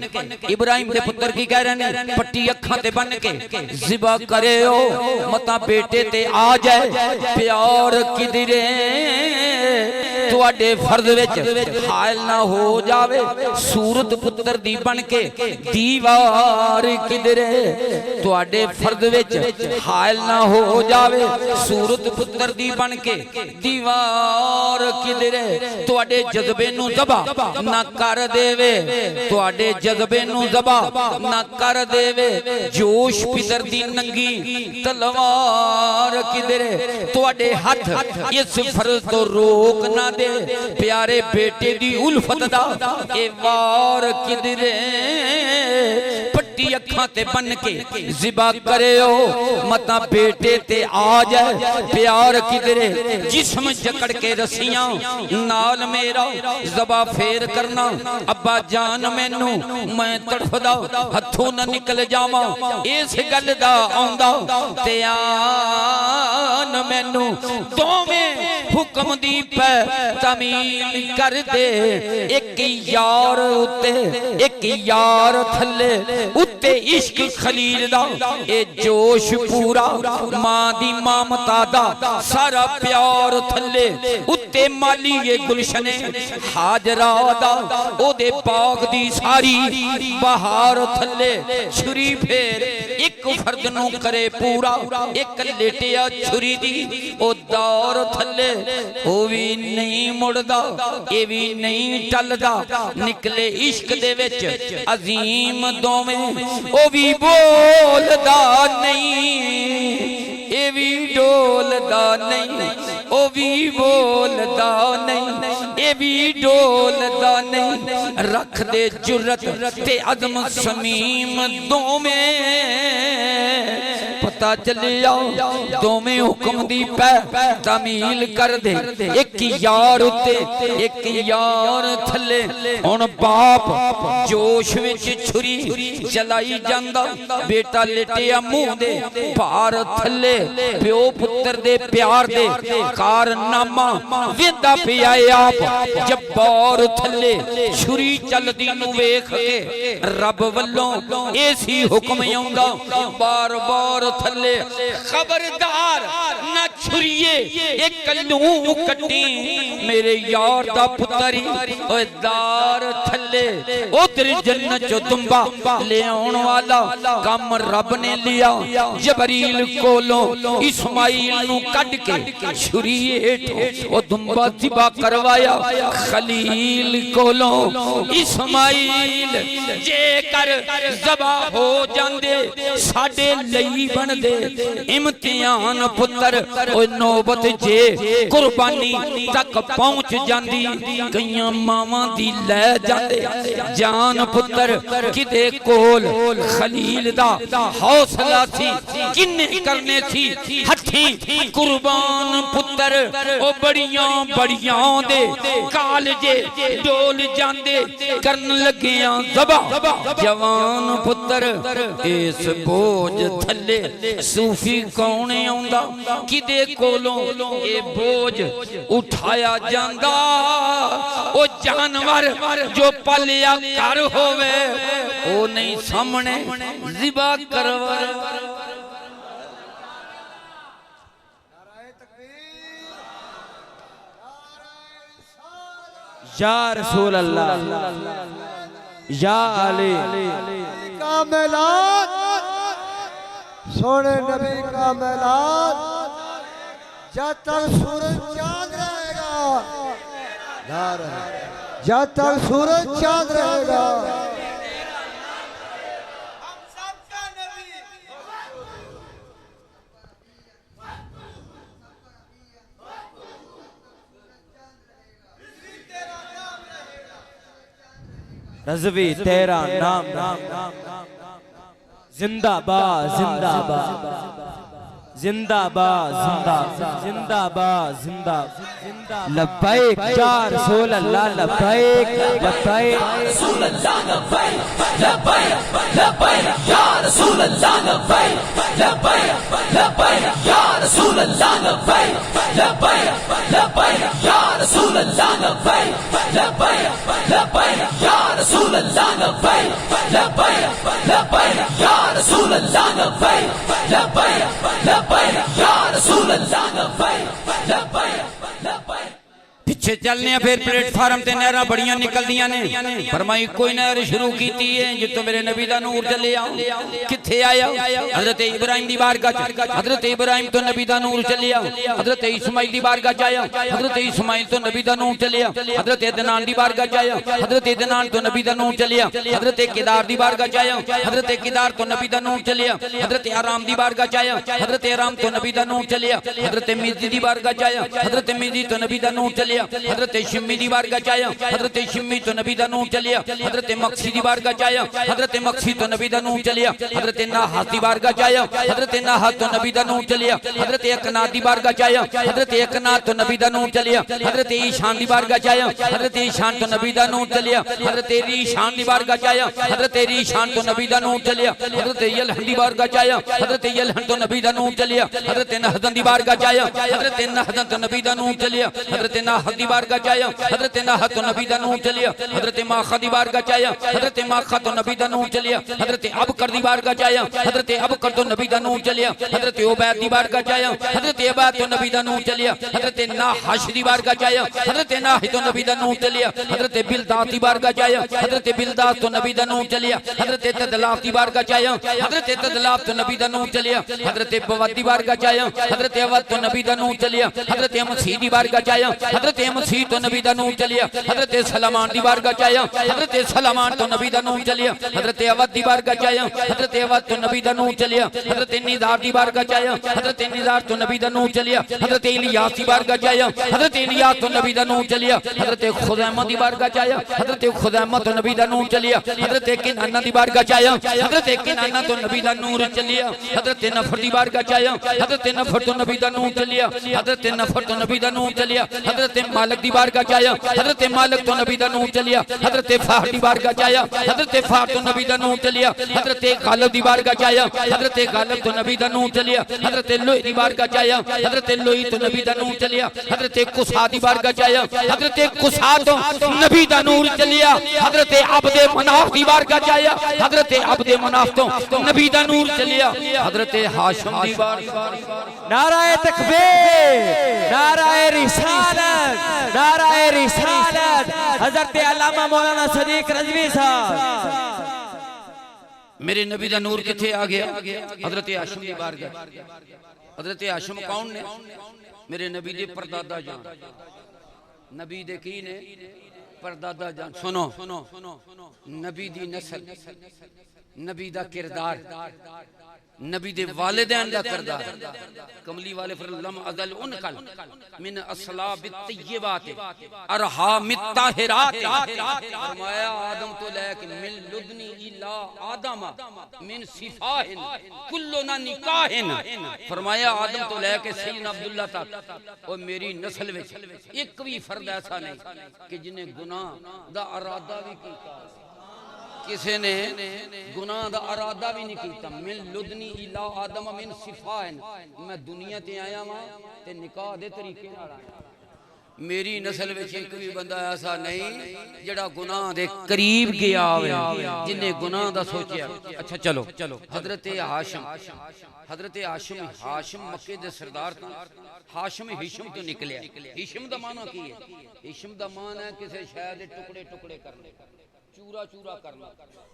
इब्राहिम दे पुत्र की कह रहे ने पट्टी अखां ते बन के ज़िबा करे ओ मता बेटे ते आ जाए प्यार किधरे तुहाडे फर्ज विच हायल ना हो जावे सूरत पुत्र दी बन के दीवार किधरे तुहाडे फर्ज विच हायल ना हो जावे सूरत पुत्र दी बन के दीवार किधरे तुहाडे जज्बे नू ज़बा ना कर देवे तुहाडे जज्बे नू ज़बा ना कर देवे जोश पितर दी नंगी तलवार किधरे तुहाडे हथ इस फर्ज तो रोक ना दे प्यारे बेटे दी उल्फत दा ए वार किधरे पट्टी अखां ते बन के ज़िबा करे ओ मता बेटे ते आ जाए प्यार किधरे जिस्म जकड़ के रस्सियां नाल मेरा ज़बा फेर करना अब्बा जान मैनू मैं तड़फदा हथों ना निकल जावां इस गल दा आंदा ते आन मैनू दोवें हुक्म दी पै तमील कर दे एक यार उत्ते एक यार थले उत्ते इश्क खलील दा ए जोश पूरा मां दी ममता दा सारा प्यार थले उत्ते माली ए गुलशने हाजरा दा ओदे पाक दी सारी बहार थले छुरी फेर एक फर्द नू करे पूरा एक लेटिया छुरी दी ओ दौर थले ओ भी नहीं मुड़दा ए भी नहीं टलदा निकले इश्क दे विच अजीम दोवें ओ भी बोलदा नहीं ए भी डोलदा नहीं ओ भी बोलदा नहीं ए भी डोलदा नहीं रख दे जुर्रत ते अज़म समीम दोवें पता चलिया दोवें हुक्म दी पै तमील कर दे एक यार उत्ते एक यार थले हुण बाप जोश विच छुरी चलाई जांदा बेटा लेटिया मुंह दे भार थले प्यो पुत्र दे प्यार दे कारनामा वेंदा पिया आप जब्बार थले छुरी चलदी नू वेख के रब वल्लों ऐसी हुक्म आउंदा बार बार थले खबरदार ना छुरिए एक कल्लू कट्टी मेरे यार दा पुत्री ओए दार थले उधर जन्नत चो दुंबा ले आउण वाला कम रब ने लिया जबरील कोलों इस्माइल नू कट के छुरी हेठ ओ दुंबा ज़िबा करवाया खलील कोलों इस्माइल जेकर ज़बा हो जांदे साडे लई बन दे इम्तिहान पुत्र ओ नौबत जे कुर्बानी तक पहुंच जांदी कईयां मावां दी लै जांदे जान पुत्र किदे कोल खलील दा हौसला थी किन्ने करने थी हथी कुर्बान पुत्र ओ बड़ियां बड़ियां दे कालजे डोल जांदे करन लगियां ज़बा जवान पुत्र इस बोझ थले सूफी कौन आउंदा किदे कोलों ए बोझ उठाया जांदा ओ जानवर जो पलिया कर होवे ओ नहीं सामने ज़िबा करवा या रसूल अल्लाह या अली कामलात सोने नबी का मिलाद जब तक सूरज चांद रहेगा जब तक सूरज चांद रहेगा रज़वी तेरा नाम जिंदाबाद जिंदाबाद जिंदाबाद जिंदाबाद जिंदाबाद लब्बैक या रसूल अल्लाह लब्बैक लब्बैक रसूल अल्लाह लब्बैक लब्बैक लब्बैक या रसूल अल्लाह लब्बैक लब्बैक लब्बैक या रसूल अल्लाह लब्बैक लब्बैक लब्बैक या रसूल अल्लाह लब्बैक लब्बैक लब्बैक या रसूल अल्लाह लब्बैक लब्बैक लब्बैक या रसूल अल्लाह लब्बैक लब्बैक लब्बैक या रसूल अल्लाह लब्बैक लब्बैक लब्बैक पिछे चलने फिर प्लेटफार्म ते नहरां बड़ियां निकलदियां ने फरमाई कोई नहर शुरू कीती है जितों मेरे नबी दा नूर चले आ किथे आया हजरत इब्राहिम दी बारगाह च हजरत इब्राहिम तो नबी दा नूर चले आ हजरत इस्माइल दी बारगाह च आया हजरत इस्माइल तो नबी दा नूर चले आ हजरत अदनान दी बारगाह च आया हजरत अदनान तो नबी दा नूर चले आ हजरत किदार दी बारगाह च आया हजरत किदार तो नबी दा नूर चले आ हजरत आराम दी बारगाह च आया हजरत आराम तो नबी दा नूर चले आ हजरत मिज़ी दी बारगाह च आया हजरत मिज़ी तो नबी दा नूर चले हजरत शिम्मी दी बारगाह च आया हजरत शिम्मी तो नबी दा नूर चले हजरत मक्सी दी बारगाह च आया हजरत मक्सी तो नबी दा नूर चले हजरत नाहस दी बारगाह च आया हजरत नाहस तो नबी दा नूर चले हजरत एकनात दी बारगाह च आया हजरत एकनात तो नबी दा नूर चले हजरत ईशान दी बारगाह च आया हजरत ईशान तो नबी दा नूर चले हजरत ईशान दी बारगाह च आया हजरत ईशान तो नबी दा नूर चले हजरत यलहन दी बारगाह च आया हजरत यलहन तो नबी दा नूर चले हजरत नहदन दी बारगाह च आया हजरत नहदन तो नबी दा नूर चले हजरत नाहद दी बारगाह च आया हजरत नाहद तो नबी दा नूर चले हजरत माखा दी बारगाह च आया हजरत माखा तो नबी दा नूर चले हजरत अबकर दी बारगाह च आया हजरत अबकर तो नबी दा नूर चले हजरत उबैद दी बारगाह च आया हजरत उबैद तो नबी दा नूर चले हजरत नाहश दी बारगाह च आया हजरत नाह तो नबी दा नूर चले हजरत बिलदात दी बारगाह च आया हजरत बिलदात तो नबी दा नूर चले हजरत तदलाफ दी बारगाह च आया हजरत तदलाफ तो नबी दा नूर चले हजरत बवद दी बारगाह च आया हजरत अवद तो नबी दा नूर चले हजरत मसीह दी बारगाह च आया हजरत मसीह तो नबी दा नूर चले हजरत सलमान दी बारगाह च आया हजरत सलमान तो नबी दा नूर चले हजरत अवद दी बारगाह च आया हजरत अवद तो नबी दा नूर चले हजरत निज़ार दी बारगाह च आया हजरत निज़ार तो नबी दा नूर चले हजरत इलियास दी बारगाह च आया हजरत इलियास तो नबी दा नूर चले हजरत खुज़ैमा दी बारगाह च आया हजरत खुज़ैमा तो नबी दा नूर चले हजरत किनाना दी बारगाह च आया हजरत किनाना तो नबी दा नूर चले हजरत नफर दी बारगाह च आया हजरत नफर तो नबी दा नूर चले हजरत नफर तो नबी दा नूर चले हजरत मालिक दी बारगाह च आया हजरत मालिक तो नबी दा नूर चले हजरत फार दी बारगाह च आया हजरत फार तो नबी दा नूर चले हजरत गालिब दी बारगाह च आया हजरत गालिब तो नबी दा नूर चले हजरत लोई दी बारगाह च आया हजरत लोई तो नबी दा नूर चले हजरत कुसा दी बारगाह च आया हजरत कुसा तो नबी दा नूर चले हजरत अब्दे मनाफ दी बारगाह च आया हजरत अब्दे मनाफ तो नबी दा नूर चले हजरत हाशिम दी बारगाह नाराए तकबीर नाराए रिसालत नाराए रिसालत हजरत अल्लामा मौलाना सदीक रज़वी साहब मेरे नबी दा नूर किथे आ गया हजरत हाशिम दी बारगाह हजरत हाशिम कौन ने मेरे नबी दे परदादा जान नबी दे की ने परदादा जान सुनो नबी दी नस्ल नबी दा किरदार नबी दे वालिदैन दा किरदार कमली वाले फरलम अदल उनकल मिन असलाब तय्यबात अरहामित ताहिरात फरमाया आदम तो लेके मिन लुदनी इला आदम मिन सिफाहिन कुल्लुना निकाहिन फरमाया आदम तो लेके सैयदना अब्दुल्ला तक और मेरी नस्ल विच एक भी फर्द ऐसा नहीं कि जिन्हें गुनाह दा इरादा भी कीता किसी ने गुनाह दा इरादा भी नहीं किया मिन लुदनी इला आदम मिन सिफाइन मैं दुनिया ते आया वां ते निकाह दे तरीके नाल आया मेरी नस्ल विच एक भी बंदा ऐसा नहीं जेड़ा गुनाह दे करीब गया होवे जिन्ने गुनाह दा सोचा अच्छा चलो हजरत हाशिम मक्के दे सरदार था हाशिम हिशम तो निकलिया हिशम दा माना की है हिशम दा मान है किसी शय दे टुकड़े टुकड़े करने चूरा चूरा करना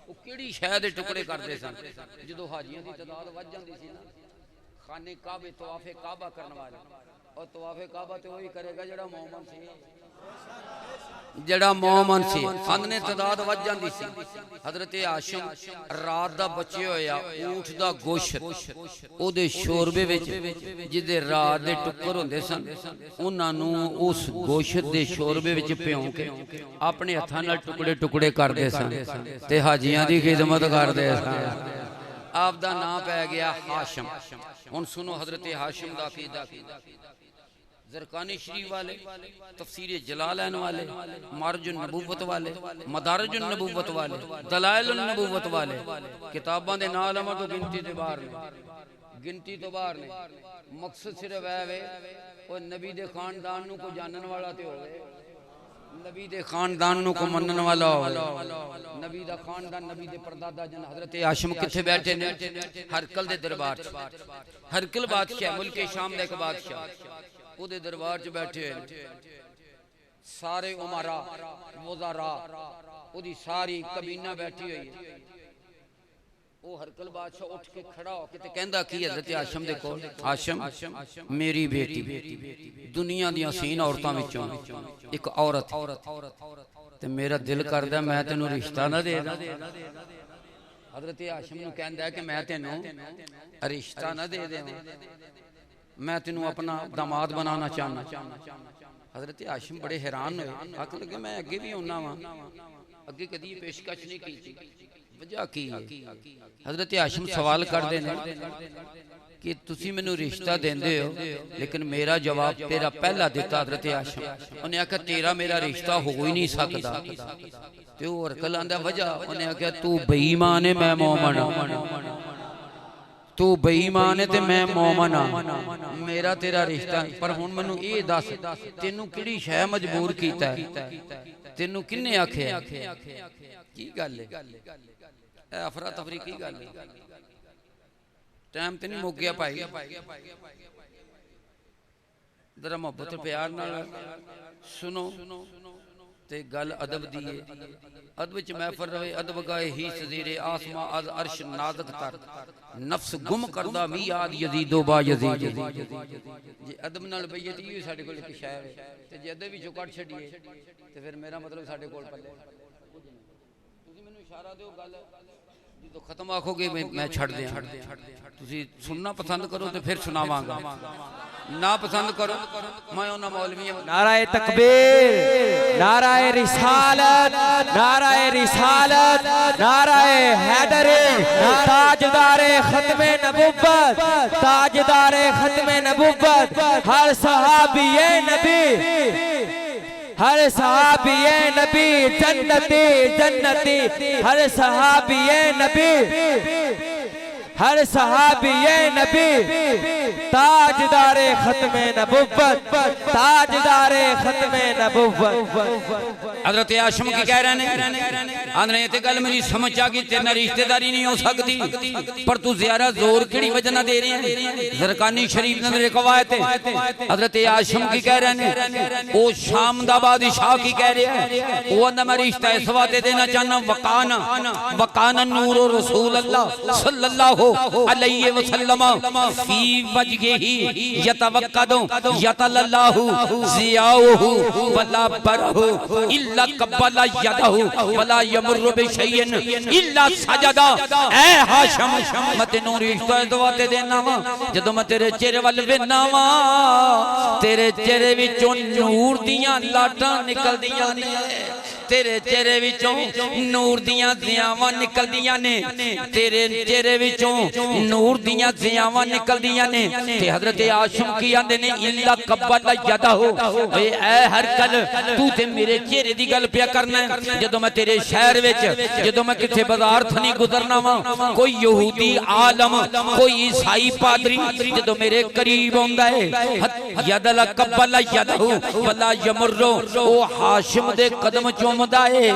वो केड़ी शय दे टुकड़े करते सन जो हाजियां की तादाद वध जाती सी ना खाने काबे तवाफे काबा करने वाले और तवाफे काबा तो वही करेगा जड़ा मोमन सी अंदने तादाद वध जाती सी हजरत हाशिम रात दा बचे होया ऊंट दा गोश्त ओदे शोरबे विच जिदे रात दे टुकर होंदे सन उन्हां नूं उस गोश्त दे शोरबे विच भ्यों के अपने हत्थां नाल टुकड़े टुकड़े करदे सन ते हाजियां दी खिदमत करदे सन आप दा नाम पै गया हाशिम हुण सुनो हजरत हाशिम दा अकीदा ज़रकानी शरीफ वाले तफसीर जलालैन वाले मारजुन नबूवत वाले मदारजुन नबूवत वाले दलाइलुन नबूवत वाले किताबां दे नाल अमर तो गिनती तो बाहर ने मकसद सिर्फ है वो नबी दे खानदान नूं को जानन वाला ते होवे नबी दे खानदान नूं को मनन वाला होवे नबी दा खानदान नबी दे परदादा जन हजरत हाशिम किथे बैठे ने हरकल दे दरबार हरकल बादशाह मुल्क शाम दा एक बादशाह उदे दरबार च बैठे सारे उमरा वज़ारा उदी सारी कबीना बैठी हुई है वो हरकल बादशाह उठ के खड़ा हो के कहंदा की हजरत हाशिम दे कोल हाशिम मेरी बेटी दुनिया दी हसीन औरतां विचों एक औरत ते मेरा दिल करदा मैं तैनूं रिश्ता ना दे दा हजरत हाशिम नूं कहंदा कि मैं तैनूं रिश्ता ना दे देवां मैं तेनू अपना दामाद बनाना चाहना हजरत हाशिम बड़े हैरान हुए आखन लगे मैं अगे भी आना वा अगे कदी पेशकश नहीं की वजह की हजरत हाशिम सवाल करते हैं कि तुसी मैनू रिश्ता देंदे हो लेकिन मेरा जवाब तेरा पहला दिता हजरत हाशिम उन्हें आख्या तेरा मेरा रिश्ता हो ही नहीं सकता ते वो हरकल आंदा वजह उन्हें आख्या तू बेईमान है मैं मोमन तू बेईमान है ते मैं मोमन हाँ मेरा तेरा रिश्ता पर हुण मैनू ये दस तेनू किहड़ी शै मजबूर कीता है तेनू किन्ने आख्या की गल है अफरा तफरी की गल है टाइम ते नहीं मुक गया भाई जरा मोहब्बत प्यार नाल सुनो ते गल अदब दी है अदब च महफल रहे अदब गाए ही सजीरे आसमां अज अर्श नाज़क तर नफ्स गुम करदा मी याद यजीदो बा यजीद जे अदब नाल बेइज्जती ही साडे कोल एक शायर है ते जे अदब विचों कट छड्डीए ते फिर मेरा मतलब साडे कोल पल्ले तुसी मैनू इशारा दिओ गल जो खत्म आखोगे मैं छड़ दियां तुसी सुनना पसंद करो तो फिर सुनावांगा ना पसंद करो मैं उन्हां मौलवियां नाराए तकबीर नाराए रिसालत नाराए हैदरी ताजदारे खत्मे नबुव्वत हर सहाबिये नबी जन्नती हर सहाबिये नबी ताजदारे खत्मे नबुव्वत हजरत हाशिम की कह रहे हैं आंदने ते गल मेरी समझ आ गई तेरे नाल रिश्तेदारी नहीं हो सकती पर तू ज़्यादा जोर किहड़ी वजह नाल दे रहे हैं ज़रकानी शरीफ ने रिवायत है हजरत हाशिम की कह रहे हैं ओ शाम दा बादशाह की कह रहे हैं वो अंदा मैं रिश्ता इस वास्ते देना चाहना वकाना नूर रसूल अल्लाह सल्लल्लाहु अलैहि वसल्लम फी वजहिही यतवक्कदु यतलल्लाहु जियाउहु वला बरहु इल्ला कब्बला यदहु वला यमुरु बिशैइन इल्ला सजदा। ऐ हाशम मैं तेनू रिश्ता दुआ ते देना वा जदों मैं तेरे चेहरे वल वेखना वा तेरे चेहरे विचों नूर दियां लाटां निकलदियां ने तेरे चेहरे विचों नूर दियां ज़ियावां निकलदियां ने तेरे चेहरे विचों नूर दियां ज़ियावां निकलदियां ने ते हज़रत आशम की आंदे ने इल्ला कब्बला यदहु। ओए ऐ हरकल तू ते मेरे चेहरे दी गल पिया करना है जदों मैं तेरे शहर विच जदों मैं किथे बाजार थनी गुजरना वा कोई यहूदी आलम कोई ईसाई पादरी जदों मेरे करीब आंदा है यदल कब्बला यदहु वला यमुरु ओ हाशिम दे कदम चुमदा है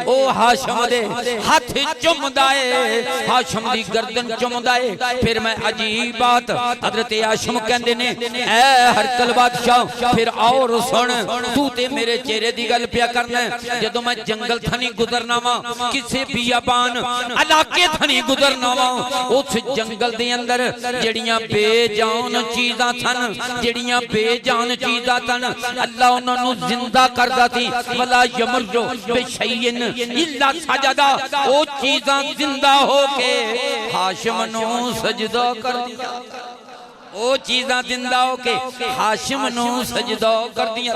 ओ हाशिम दे हाथ चुमदा है हाशिम दी गर्दन चुमदा है। फिर मैं अजीब बात हजरत आशिम कहंदे ने ऐ हरकल बादशाह फिर और सुन तू ते मेरे चेहरे दी गल पिया करना है जदों मैं जंगल थनी गुजरना वा किसे बियाबान इलाके थनी गुजरना वा उस जंगल दे अंदर जड़ियां बेजान चीज़ां सन जड़ियां बेजान चीज़ां सन अल्लाह उन्हां नूं जिंदा करदा सी वला यमरु बिशैइन इल्ला सजदा ओ चीज़ां जिंदा होके हाशिम नूं सजदा कर दिया ओ चीज़ां जिंदा होके हाशिम नूं सजदा कर दिया।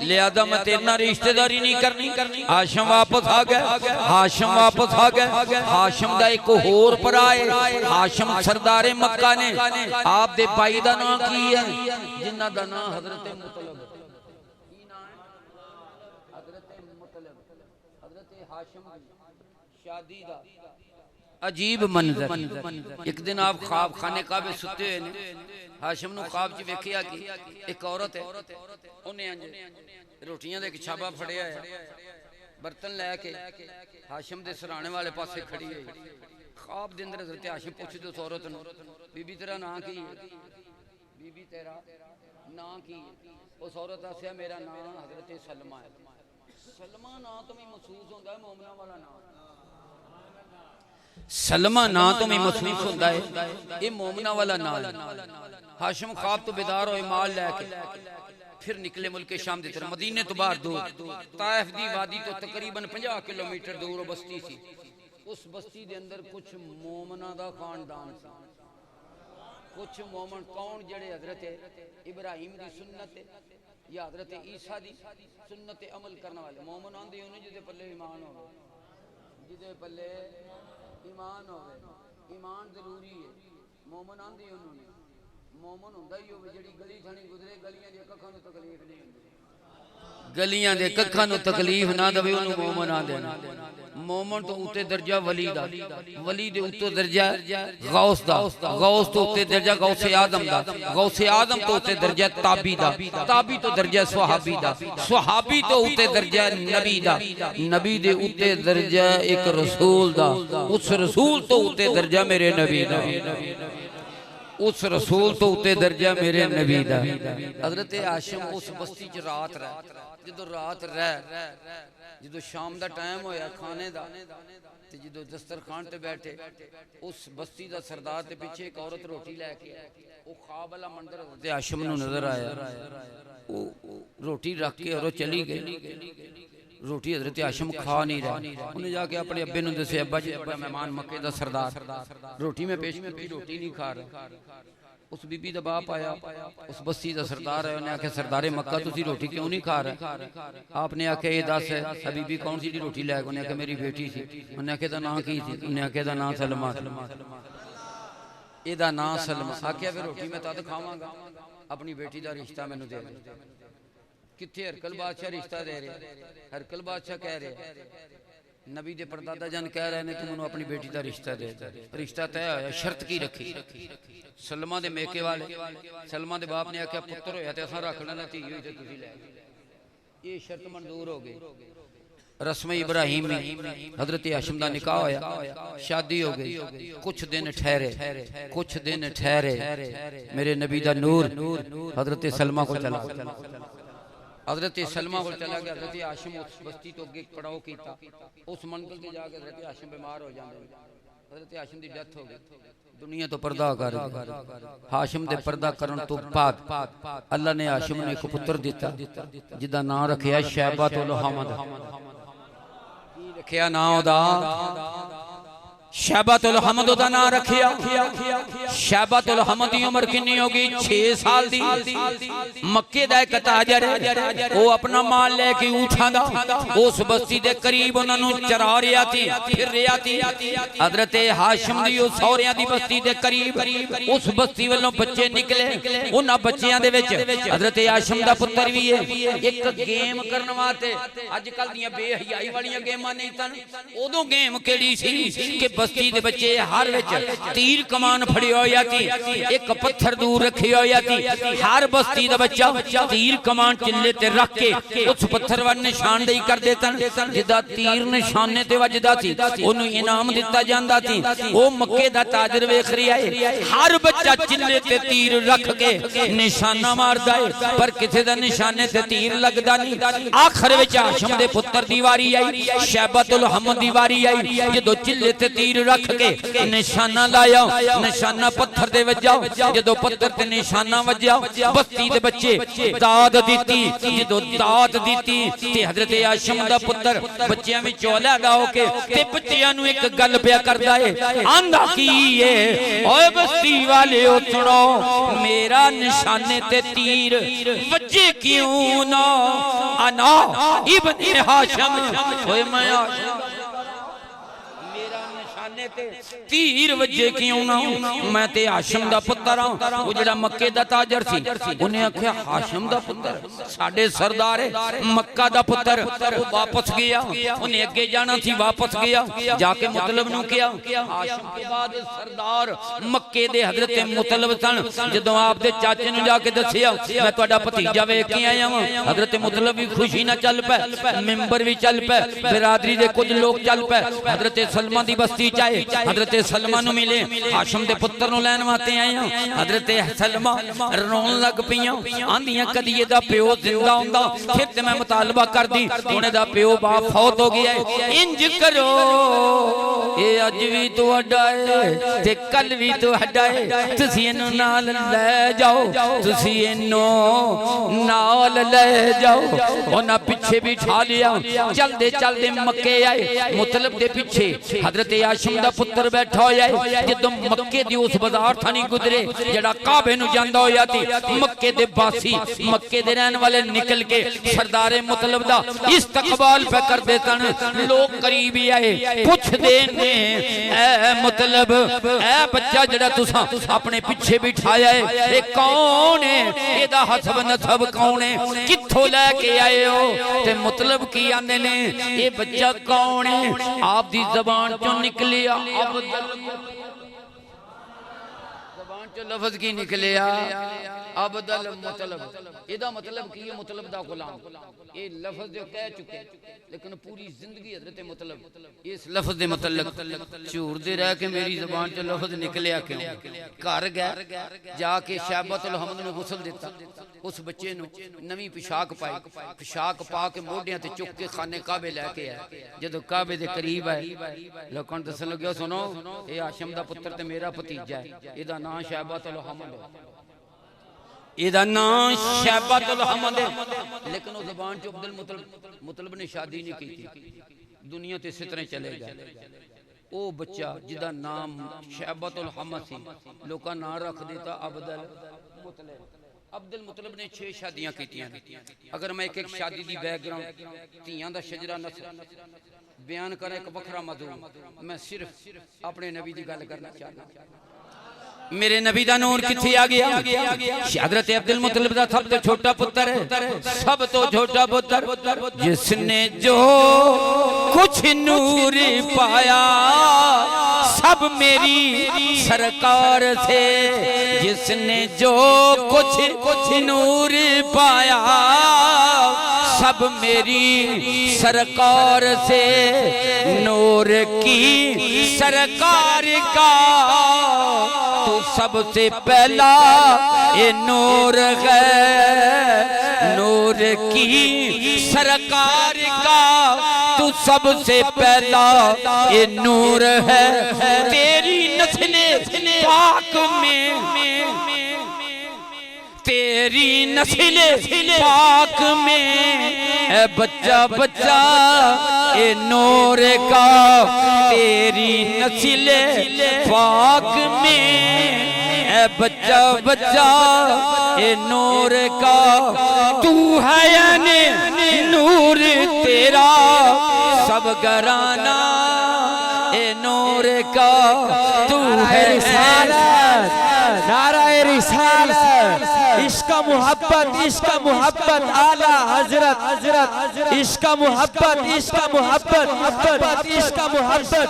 लिहाजा मैं तेरे नाल रिश्तेदारी नहीं करनी। हाशिम वापस आ गया हाशिम वापस आ गया हाशिम दा एक होर भरा है हाशिम सरदारे मक्का ने आप दे भाई दा नाम की है जिन्हां दा नाम हजरत मुतलब की नाम है हजरत मुतलब हजरत हाशिम शादी दा अजीब मंजर। एक दिन आप ख्वाब खाने काबे सुते हुए ने हाशिम नूं ख्वाब च वेखिया कि एक औरत है उन्हें अंज रोटियां दे छाबा फड़िया है बर्तन लैके हाशिम दे सराणे वाले पासे खड़ी है। ख्वाब दे अंदर हज़रत हाशिम पुछदे उस औरत नूं बीबी तेरा नाम की है बीबी तेरा नाम की है। उस औरत आखिया मेरा नाम हज़रत सलमा है। सलमा नाम तो मैं महसूस होंदा है मोमना वाला नाम सलमा ना तो मैं महसूस होता है ये मोमना वाला नाम है। हाशिम ख्वाब तो बेदार होए माल लैके फिर निकले मुल्क शाम की तरफ मदीने तो बाहर दूर ताइफ दी वादी तो तकरीबन 50 किलोमीटर दूर बस्ती सी। उस बस्ती के अंदर कुछ मोमना दा खानदान सी कुछ मोमन कौन जड़े हजरत इब्राहिम की सुन्नत या हजरत ईसा की सुन्नत अमल करने वाले मोमन आंदे उन्हें जिदे पल्ले ईमान हो जिदे पल्ले ईमान होवे ईमान जरूरी है मोमन आंदी उन्होंने मोमन हुंदा ही होवे जेड़ी गली थणी गुजरे गलियां दी कखां नूं तकलीफ नहीं हुंदी गलियां दे कखां नूं तकलीफ ना दवे उन्होंने मोमन आंदे मोमन तो उत्ते दर्जा वली दा वली दे उत्ते दर्जा गौस दा गौस तो उत्ते दर्जा गौसे आदम दा गौसे आदम तो उत्ते दर्जा ताबी दा ताबी तो दर्जा सुहाबी दा सुहाबी तो उत्ते दर्जा नबी दा नबी दे उत्ते दर्जा एक रसूल दा उस रसूल तो उत्ते दर्जा मेरे नबी दा उस रसूल तो उत्ते दर्जा मेरे नबी दा। हजरत हाशिम उस बस्ती च रात रह जदों रात रह जो शाम का टाइम होया खाने का जो दस्तरखान ते बैठे उस बस्ती का सरदार के पीछे एक औरत रोटी लैके वो ख्वाब वाला मंजर हाशिम नूं नजर आया रोटी रख के और चली गई रोटी हजरत हाशिम खा नहीं रहा उन्हें जाके अपने अब्बे नूं दस्सिया अब्बा जी अपना मेहमान मक्के दा सरदार रोटी में पेश की रोटी नहीं खा रहा। उस बीबी का बाप आया उस बस्ती का सरदार है उन्हें आख्या सरदारे मक्का तुसी रोटी क्यों नहीं खा रहे आपने आख्या ये दस है बीबी कौन सी रोटी लैके उन्हें आख्या मेरी बेटी सी उन्हें आख्या दा नाम की सी उन्हें आख्या दा नाम सलमा एदा नाम सलमा आख्या फिर रोटी मैं तद खावांगा अपनी बेटी का रिश्ता मैनू दे कित्थे हरकल बादशाह रिश्ता दे रहे हरकल बादशाह कह रहे नबी दे परदादा जन कह रहे ने तू मैनू अपनी बेटी का रिश्ता दे रिश्ता तय होया शर्त की रखी सलमा दे मेके वाले सलमा दे बाप ने आख्या पुत्र होया ते असां रख लेना धी होई ते तुसीं लै ये शर्त मंजूर हो गई। रस्म इब्राहिम में हजरत हाशिम दा निकाह होया शादी हो गई कुछ दिन ठहरे मेरे नबी दा नूर हजरत सलमा को चला हजरत सलमा को चला गया हजरत हाशिम उस बस्ती तो अगे पड़ाव किया उस मंजिल से जाके हजरत हाशिम बीमार हो जाते हज़रत हाशिम दी डेथ हो गई, दुनिया तो पर्दा कर गया। हाशिम दे पर्दा करन तो बाद अल्लाह ने हाशिम ने एक पुत्र दिता जिदा नाम रखिया शैबातुल हमद। की रखिया नाम ओदा? शैबातुल हमद दा नाम रखिया। शैबातुल हमद दी उम्र कितनी होगी? 6 साल दी। मक्के दा एक ताजर वो अपना माल लेके उठांदा उस बस्ती दे करीब उन्हां नूं चरा रिहा थी, फिर रिहा थी। हजरत हाशिम दी उस सौरियां दी बस्ती दे करीब उस बस्ती वालों बच्चे निकले। उन्हां बच्चियां दे विच हजरत हाशिम दा पुत्र भी है। एक गेम करन वास्ते अजकल दियां बेहयाई वालियां गेमां नहीं तन, उदों गेम केड़ी सी कि बस्ती दे बच्चे हर विच तीर कमान फड़ी होया थी, एक पत्थर दूर रखी होया थी। हर बस्ती दा बच्चा तीर कमान चिल्ले ते रख के उस पत्थर वर निशानदेही कर देतन। जिदा तीर निशाने ते वजदा थी ओनू इनाम दिता जांदा थी। ओ मक्के दा ताजर वेख रिहा है, हर बच्चा चिल्ले ते तीर रख के निशाना मारदा है पर किसी दा निशाने ते तीर लगदा नहीं। आखिर विच हाशिम दे पुत्र दी वारी आई, शैबातुल हमद दी वारी आई। जदों चिल्ले ते तीर रख के निशाना लाया, निशाना पत्थर दे वज्जा। जदों पत्थर ते निशाना वज्जा बस्ती दे बच्चे दाद दीती। जदों दाद दीती ते हजरत हाशिम दा पुत्र बच्चियां विचों अलहदा होके ते बच्चियां नूं एक गल पिया करदा है। आंदा की है, ओए बस्ती वाले ओ सुनो, मेरा निशाने ते तीर वज्जे क्यों ना? अना इब्ने हाशिम, ओए मैं तीर वजे क्यों ना? मैं ते हाशिम दा पुत्र हां। वो जेड़ा मक्के दा ताजर सी उन्हें आख्या हाशिम दा पुत्र साडे सरदार है, मक्का दा पुत्र। वो वापस गया, उन्हें अगे जाना थी, वापस गया। जाके मुतलब नूं कहा, हाशिम के बाद सरदार मक्के दे हजरत मुतलब सन। जदों आप दे चाचे नूं जाके दसिया मैं तुहाडा भतीजा वेख के आया हां, हजरत मुतलब भी खुशी ना चल पे, मिंबर भी चल पे, बिरादरी दे कुछ लोग चल पे। हजरत सलमा दी बस्ती चाहे हजरत सलमा नूं मिले, हाशिम दे पुत्र नूं लैण वास्ते आए हां। हजरत सलमा रोण लग पईयां, आंदियां कदी इहदा प्यो जिंदा हुंदा फिर ते मैं मुतालबा करदी, हुण इहदा प्यो बाप फौत हो गया है। इंज करो ये अज भी तुहाडा है ते कल भी तुहाडा है, तुसीं इहनूं नाल लै जाओ, तुसीं इहनूं नाल लै जाओ। उन्हां पिछे बिठा लिया, चलदे चलदे मक्के आए। मुतलब दे पिछे हजरत हाशिम दा पुत्र बैठा होया है। जदों मक्के दी उस बाजार थानी गुजरे जेड़ा काबे नूं जांदा होया सी, मक्के दे बासी मक्के दे रहन वाले निकल के सरदारे मुतलब दा इस्तकबाल पे करदे सन। लोग करीब ही आए, पुछदे ने ए मुतलब ए बच्चा जेड़ा तुसां अपने पिछे बिठाया है ए कौन है? एदा हसब नसब कौन है? कित्थों लेके आए हो? ते मुतलब की आंदे ने ए बच्चा कौन है? आप दी ज़बान चों निकलिया अब्दुल, ज़बान चों लफ्ज़ की निकलिया अब्दुल मुतलब। एदा मतलब की है मुतलब दा गुलाम। ये लफ्ज़ जो कह चुके लेकिन पूरी जिंदगी हजरत मुतलब इस लफ्ज़ दे मतलब झूरदे रह के मेरी ज़बान चों लफ्ज़ निकलिया क्यों? घर गए जाके शैबातुल हमद नूं गुसल दिता, उस बच्चे नूं नवीं पोशाक पाई, पोशाक पा के मोढियां ते चुक के खाने काबे लैके आए। जदों काबे दे करीब आए लोकां नूं दस्सण लग्या, सुनो ये हाशिम दा पुत्र ते मेरा भतीजा है, एदा नाम शैबातुल हमद है, एदा नाम शैबातुल हमद है। लेकिन वो ज़बान चो अब्दुल मुतलब ने शादी नहीं की, दुनिया ते इस तरह चले गए। वो बच्चा जिदा नाम शैबातुल हमद सी लोकां नाम रख दिता अब्दुल मुतलब। अब्दुल मुतलब ने 6 शादियां कीतियां। अगर मैं एक एक शादी दी बैकग्राउंड धीआं दा शजरा नस्ल बयान करा एक वखरा मौजू, मैं सिर्फ अपने नबी दी गल करना चाहना। मेरे नबी दा नूर किथे आ गया? हज़रत अब्दुल मुतलब दा सब तो छोटा पुत्र है, सब तो छोटा पुत्र जिसने जो कुछ नूर पाया सब मेरी सरकार से। जिसने जो कुछ नूर पाया सब मेरी सरकार से। नूर की सरकार का तू सबसे पहला ये नूर है। नूर की सरकार का तू सबसे पहला ये नूर है, तेरी नस्ल पाक में, तेरी नस्ल पाक में है बच्चा बच्चा ए नूर का, तेरी नस्ल पाक में है बच्चा बच्चा ए नूर का। तू है यानी नूर तेरा सब घराना ए नूर का, तू है रिसालत, नाराए रिसालत, इश्का मोहब्बत, इश्का मोहब्बत आला हजरत, हजरत इश्का मोहब्बत, इश्का मोहब्बत, मोहब्बत इश्का मोहब्बत,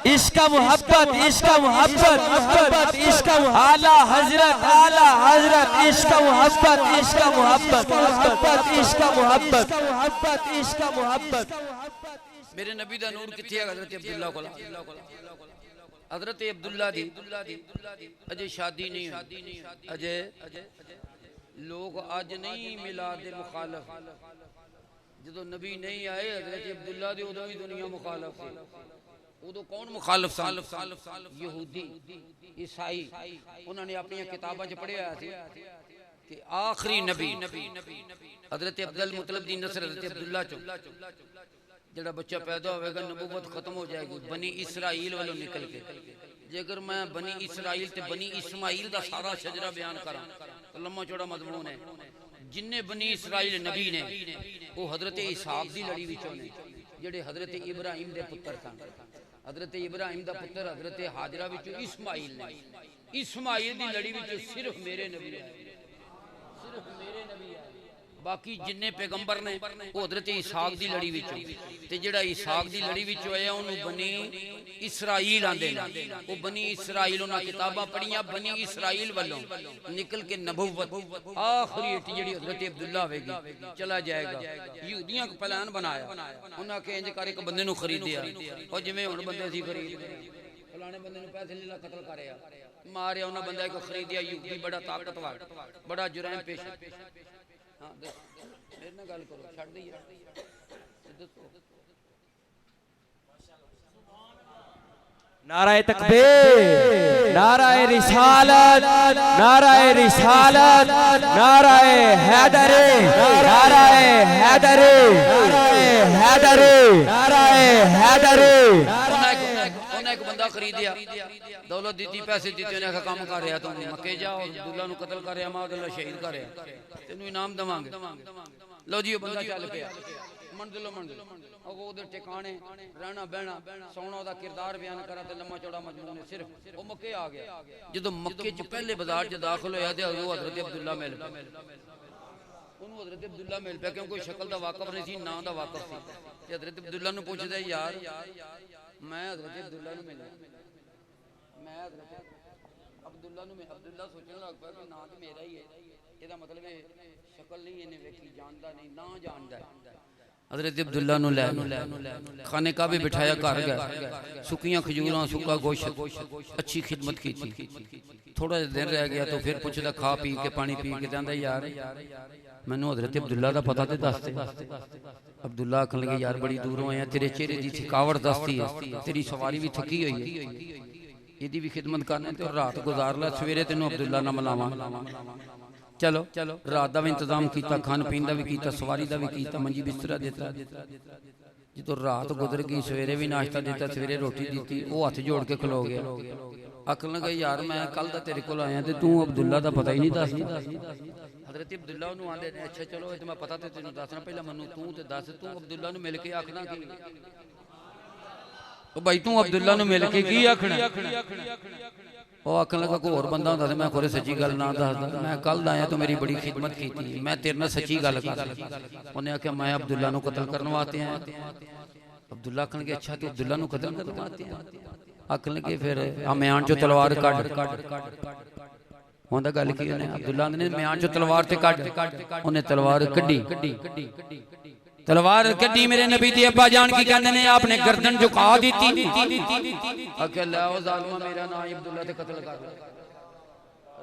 इश्का मोहब्बत, इश्का मोहब्बत, मोहब्बत इश्का आला हजरत, आला हजरत इश्का मोहब्बत, इश्का मोहब्बत, मोहब्बत इश्का मोहब्बत, मोहब्बत इश्का मोहब्बत। मेरे नबी दा नूर किथे है? हजरत अब्दुल्ला कोल। हजरत अब्दुल्ला दी अजय शादी नहीं हुई, अजय लोग आज नहीं मिलाद दे मुखालफ, जो नबी नहीं आए हजरत अब्दुल्ला दी उदों भी दुनिया मुखालफ सी। उदों कौन मुखालफ सा? यहूदी ईसाई। उन्होंने अपनी किताबां च पढ़िया कि आखिरी नबी हजरत अब्दुल मुतलब दी नस्ल हजरत अब्दुल्ला चो जड़ा बच्चा पैदा होगा नबूवत खत्म हो जाएगी बनी इसराइल वालों निकल के। जेकर मैं बनी इसराइल ते बनी इस्माइल दा सारा शजरा बयान करा तो लम्मा चौड़ा मजमून है। जिन्ने बनी इसराइल नबी ने वो हजरत इसहाक दी लड़ी विचों ने, जेड़े हजरत इब्राहिम दे पुत्र सन। हजरत इब्राहिम दा पुत्र हजरत हाजरा विचों इस्माइल ने, इस्माइल दी लड़ी विचों सिर्फ मेरे नबी आए, सिर्फ मेरे नबी आए। बाकी जिन्ने पैगंबर ने वो हजरत इसहाक दी लड़ी विचों, ते जेड़ा इसहाक दी लड़ी विचों आया उन्होंने बनी इसराइल आंदे ने। वो बनी इसराइल उन्हां किताबां पढ़ियां, बनी इसराइल वालों निकल के नबूवत आखिरी इट जेड़ी हजरत अब्दुल्ला होगी चला जाएगा। यहूदियां को प्लान बनाया, उन्हां के इंज कर एक बंदे नूं खरीदिया, और जिवें हुण बंदे सी खरीद फलाने बंदे नूं पैसे ले ला कतल करया मारिया, उन्हां बंदा को खरीदिया। यहूदी बड़ा ताकतवर, बड़ा जुराइम पेश। हाँ मेरे नाल गल करो, छड़ दी नाराए तकबीर, नाराए रिसालत, नाराए रिसालत, नाराए हैदरी, नाराए हैदरी, नाराए हैदरी, नाराए हैदरी। उन्हें एक बंदा खरीदिया, दौलत दी पैसे दिते, उन्हें आखा काम कर रहा, तुम मक्के जाओ अब्दुल्ला नूं कतल कर, मैं अब्दुल्ला शहीद कर, तेनू इनाम देवांगे। लो जी बंदा चल पिया मंजिलो मंजिल ठिकाने रहना बहना सोना दा किरदार बयान करा ते लम्मा चौड़ा मजमून है। सिर्फ वो मक्के आ गया, जो मक्के च पहले बाजार च दाखिल होया ते हजरत अब्दुल्ला मिल पिया, उन्होंने हजरत अब्दुल्ला मिल पिया क्योंकि शक्ल दा वाकफ नहीं सी, नाम दा वाकफ सी। हजरत अब्दुल्ला नूं पुछदा यार मैं हजरत अब्दुल्ला नूं मिला, मैं हजरत अब्दुल्ला नूं मिला। अब्दुल्ला सोचने लग पिया कि नाम तो मेरा ही है, ਇਹਦਾ मतलब है शक्ल नहीं इन्हें वेखी, जानदा नहीं, ना जानदा है। हजरत अब्दुल्ला नूं लै खाने का भी बिठाया, घर गया, सुखियां खजूरां सुखा गोश्त, अच्छी खिदमत की थी। थोड़ा दिन रह गया तो फिर पुछदा खा पी के पानी पी के कहंदा यार मैनू हजरत अब्दुल्ला दा पता ते दस दे। अब्दुल्ला आखन लगे यार बड़ी दूरों आया, तेरे चेहरे दी थकावट दसदी है, तेरी सवारी भी थकी हुई है, इहदी भी खिदमत करना ते रात गुजार ला, सवेरे तेनू अब्दुल्ला नाल मिलावां। चलो रात का भी इंतजाम किया, खान पीन का भी किया, सवारी का भी किया, मंजी बिस्तरा दिता। जो रात गुजर गई सवेरे भी नाश्ता दिता, सवेरे रोटी दी, वो हाथ जोड़ के खलो गया। आखन लगे यार मैं कल का तेरे को आया तो तू अब्दुल्ला का पता ही नहीं दस। हजरत अब्दुल्ला नूं आंदे ने अच्छा चलो ये मैं पता तो तेन दसना, पहला मनु तू तो दस, तू अब्दुल्ला नूं मिल के आखना कि भाई तू अब्दुल्ला नूं मिल के की आखना? वो आखन लगा कोई होर बंदा होंदा ते मैं कोरे सच्ची गल ना दसदा, मैं कल आया तो मेरी बड़ी खिदमत की थी, मैं तेरे नाल सच्ची गल कर। उन्हें आख्या मैं अब्दुल्ला नूं कतल करने वास्ते आया। अब्दुल्ला आखन लगे अच्छा तू अब्दुल्ला नूं कतल करने वास्ते आया? आखन लगे फिर म्यान चो तलवार कढ। होंदा गल की उन्हें अब्दुल्ला ने म्यान चो तलवार ते कढ, उन्हें तलवार कड्डी, तलवार कड्डी। मेरे नबी दी अब्बा जान की कहंदे ने आपने गर्दन झुका दी थी। आखे ला ओ जालिमा मेरा नाम अब्दुल्ला ते कत्ल कर।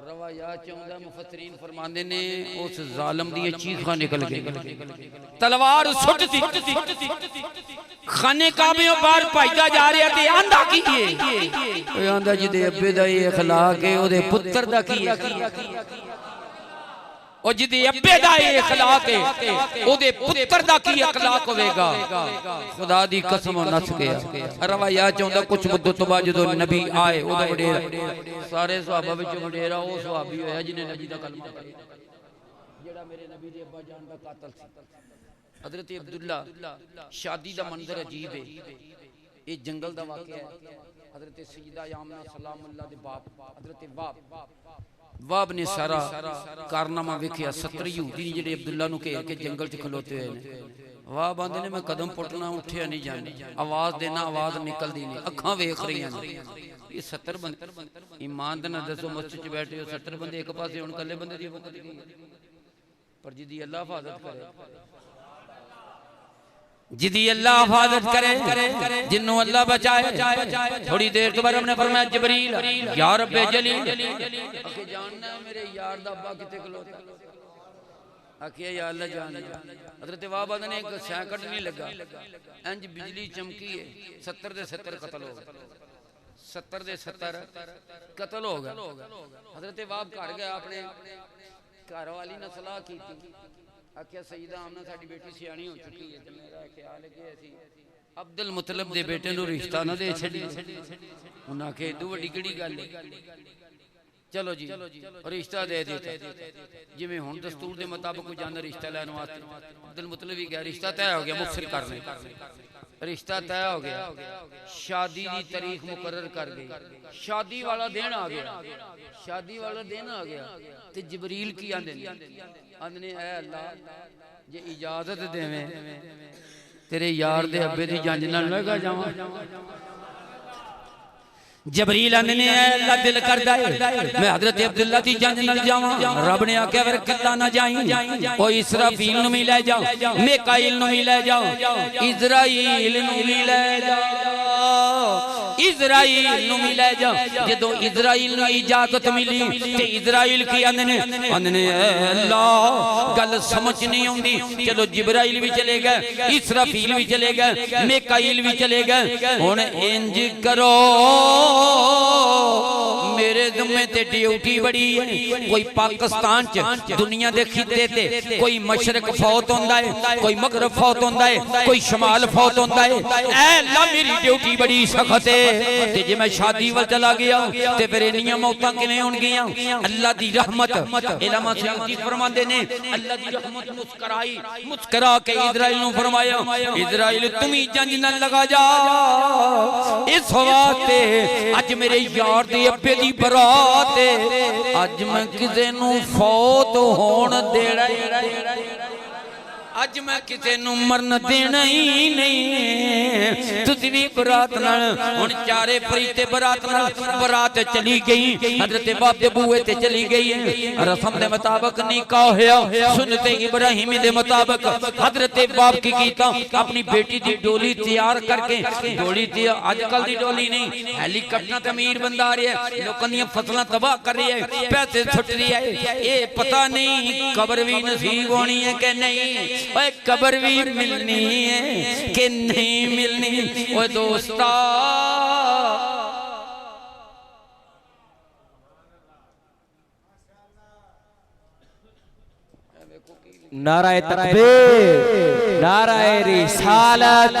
रवायात चौंदा मुफस्सरीन फरमांदे ने उस जालिम दी चीखां निकल गई, तलवार सुट दी, खाने काबे बाहर भजदा जा रहा ते आंदा की है ओए आंदा जिदे अब्बे दा ये अखलाक है ओदे पुत्र दा की है और जिदे अब्बे दा ये अखलाक है ओदे पुत्र दा की अखलाक होवेगा खुदा दी कसम नस गया रवाया चाहुंदा कुछ मुद्दत तो बाद जदों नबी आए ओदा वडेरा सारे सहाबा विच वडेरा ओ सहाबी होया जिने नबी दा कलमा पढ़िया जेड़ा मेरे नबी दे अब्बा जान दा कातल सी हजरत अब्दुल्ला शादी दा मंजर अजीब है ये जंगल दा वाकया है हजरत सैयदा आमना सलामुल्लाह दे बाप हजरत वाब ने सारा कारनामा वेखिया 70 यहूदी जेडे अब्दुल्ला नु घेर के जंगल च खलोते हुए ने वाब आंदे ने मैं कदम पुटना उठिया नहीं जाने आवाज देना आवाज निकलदी नहीं अखां वेख रही ने ये 70 बंदे ईमान दे नाल दसो मस्जिद च बैठे हो 70 बंदे एक पासे हुन कल्ले बंदे दी वक्त पर जिदी अल्लाह हिफाजत करे जिदी अल्लाह हिफाजत करे जिन्हों अल्लाह बचाए थोड़ी देर तो बाद हमने फरमाया जिब्रील या रब्बे जलील आके जानना है मेरे यार दा अब्बा किथे खलोता आके या अल्लाह जान हजरत वाबा ने एक सैकड़ नहीं लगा इंज बिजली चमकी है 70 दे 70 कत्ल हो गए 70 दे 70 कत्ल हो गए हजरत वाब घर गया अपने घर वाली ने सलाह की आख्या सईदा आमना साडी बेटी सियाणी हो चुकी है ते मेरा ख्याल है कि असी अब्दुल मुतलब दे बेटे नु रिश्ता ना दे छड़ी उन्हां के इदू वड्डी केड़ी गल है चलो जी रिश्ता दे दिता जिवें हुण दस्तूर दे मुताबिक कोई जांदा रिश्ता लैण वास्ते अब्दुल मुतलब भी गया रिश्ता तय हो गया मुफसिर करने रिश्ता तय हो गया शादी की तारीख मुकर्रर कर गई शादी वाला दिन आ गया शादी वाला दिन आ गया ते जिब्रील की आंदे आंदे ऐ अल्लाह जे इजाजत देवें तेरे यार दे अब्बे दी जंज नाल लगा जावां जबरील आंदे ने अल्लाह दिल करदा है मैं हजरत अब्दुल्ला दी जंज नाल जावां रब ने आख्या फिर कल्ला ना जाई ओ इसराफील नु भी ले जाओ मिकाईल नु भी ले जाओ इजराइल नु भी ले जाओ इजराइल नु भी ले जाओ जदों इजराइल नु इजाजत मिली ते इजराइल की आंदे ने अल्लाह गल समझ नहीं आउंदी चलो जिब्राइल भी चले गए इसराफील भी चले गए मिकाईल भी चले गए हुण इंज करो मेरे ज़िम्मे ते ड्यूटी बड़ी है कोई पाकिस्तान च दुनिया दे खिते ते कोई मशरक फौत होंदा है कोई मगरब फौत होंदा है कोई शमाल फौत होंदा है ऐ अल्लाह मेरी ड्यूटी बड़ी सख्त है ते जे मैं शादी वल चला गया ते फिर इन्नियां मौतां किवें होणगियां अल्लाह दी रहमत इलामा सयूती फरमांदे ने अल्लाह दी रहमत मुस्कुरा के इजराइल नु फरमाया इजराइल तुम ही जंज न लगा जा इस वास्ते अज मेरे यार दे अब्बे दी बरात अज मैं किसे नू फौत होण देना अज मैं किसे नू मरन देना ही नहीं तुसी भी बरात नाल हुण चारे फरीते बरात नाल बरात चली गई हजरत बाप दे बूए ते चली गई रस्म दे मुताबिक निकाह होया सुन्नत इब्राहिमी दे मुताबिक हजरत बाप की कीता अपनी बेटी दी डोली तैयार करके डोली ते आजकल दी डोली नहीं हेलीकॉप्टर ते अमीर बंदा आ रहा है लोकां दी फसलां तबाह कर रही है पैसे छुट रही है ये पता नहीं कब्र भी नसीब होनी है कि नहीं ओए कब्र भी मिलनी है कि नहीं मिलनी ओए दोस्ता नाराए तकबीर नाराए रिसालत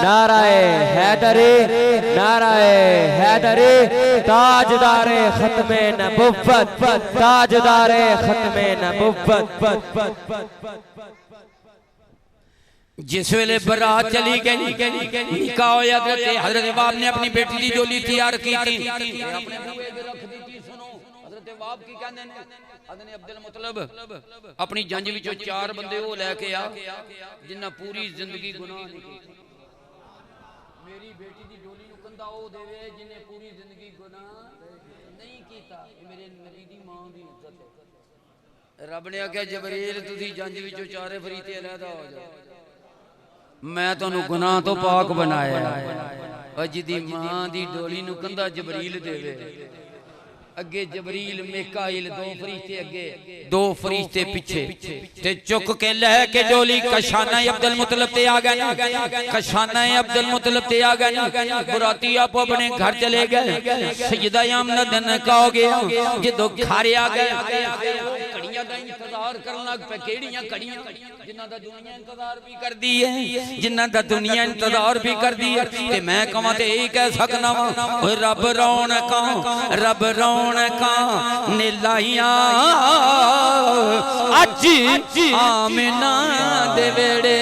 नाराए हैदरी ताजदारे खत्मे नबुव्वत ताजदारे खत्मे नबुव्वत जिस वेले बरात चली गई निकाह होया हजरत बाप ने अपनी बेटी की डोली तैयार की थी अपने बूए पे रख दी थी सुनो हजरत बाप की कहंदे ने अदने अब्दुल मुतलब अपनी जंज विचों 4 बंदे वो लेके आ जिन्ना पूरी जिंदगी गुनाह नहीं कीता मेरी बेटी की डोली नु कंधा ओ देवे जिन्ने पूरी जिंदगी गुनाह नहीं कीता मेरे नबी दी मां दी इज्जत है रब ने आख्या जबरील तुसी जंज विचों 4 फरीते अलहदा हो जाओ मैं तुहानू गुनाह तो पाक बनाया और जिदी मां दी डोली नु कंधा जबरील देवे अगे जबरील मिकाइल दो फरिश्ते अगे दो फरिश्ते पीछे ते चुक के लैके डोली कशाना अब्दुल मुतलब ते आ गए कशाना अब्दुल मुतलब ते आ गए बुराती आप अपने घर चले गए सैयदा आमना ने कहा गया जो घर आ गए घड़ियां दा इंतजार करन लग पे केड़ियां घड़ियां जिन्हां दा दुनिया इंतजार भी करदी है जिन्हां दा दुनिया इंतजार भी करदी है ते मैं कहां ते यही कह सकना वा ओए रब रौनका ने लाइया अज आमिना दे वेड़े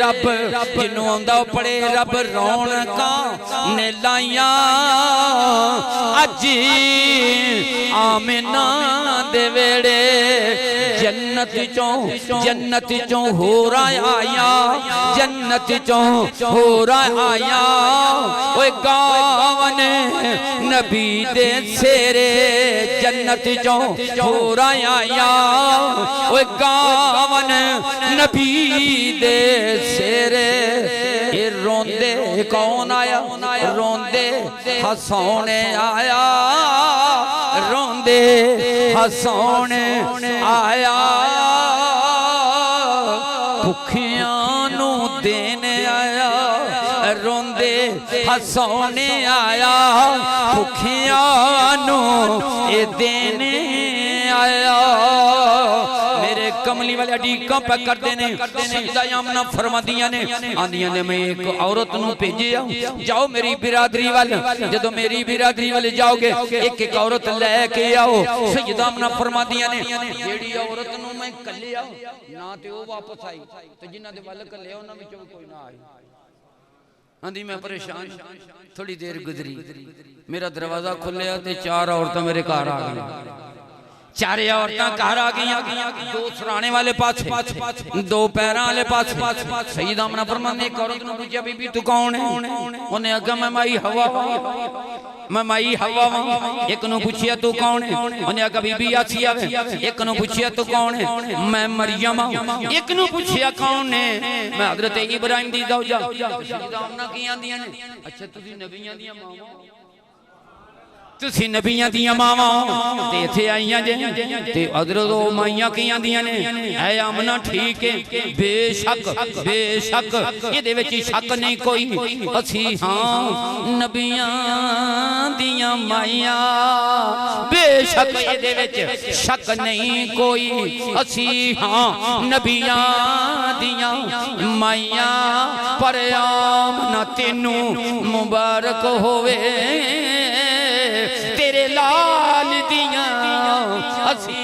रब जिन्नू आंदा पड़े रब रौनका ने लाइया अज आमिना दे वेड़े जन्नत चों हो रहा आया जन्नत चों हो रहा आया ओए गावन नबी दे सेरे जन्नत चों हो रहा आया ओए गावन नबी दे सेरे ये रोंदे कौन आया रोंदे हसौने आया रोंदे हसौने आया भुखियां नू देने आया रोंदे हसौने आया भुखियां नू ए देने आया मेरे कमली वाले अडीका पे करते ने सजदा आमना फरमादियां ने आंदियां ने मैं एक औरत नू भेजिया जाओ मेरी बिरादरी वाल जदों मेरी बिरादरी वाले जाओगे एक एक औरत लेके आओ सजदा आमना फरमादियां ने जेड़ी औरत नू मैं कल्लिया ना ते ओ वापस आई ते जिन्हां दे वाल कल्लिया उन्हां विचों कोई ना आई आंदी मैं परेशान थोड़ी देर गुजरी मेरा दरवाजा खुलिया ते चार औरतां मेरे घर आ गई चारे औरतां घर आ गई दो सराने वाले पास दो पैरां वाले पास सईद आमना फरमाने एक औरत ने पूछा बीबी तू कौन है उन्हें आखा मैं माई हवा मैं माई हवा एक नु पूछिया तू कौन है उन्हें आखा बीबी आसिया एक नु पूछिया तू कौन है मैं मरियम एक नु पूछिया कौन है मैं हजरत इब्राहिम दी दौजा सईद आमना की आंदियां ने अच्छा तुसी नबियां दी मावां तुसी नबियां दियां मावां ते इथे आईयां जे ते हजरत ओ माईयां की आंदियां ने ऐ आमना ठीक है बेशक इहदे विच शक नहीं कोई असी हां नबियां दियां माईयां बेशक इहदे विच शक नहीं कोई असी हां नबियां दियां माईयां पर आमना तेनू मुबारक होवे तेरे लाल दियां असी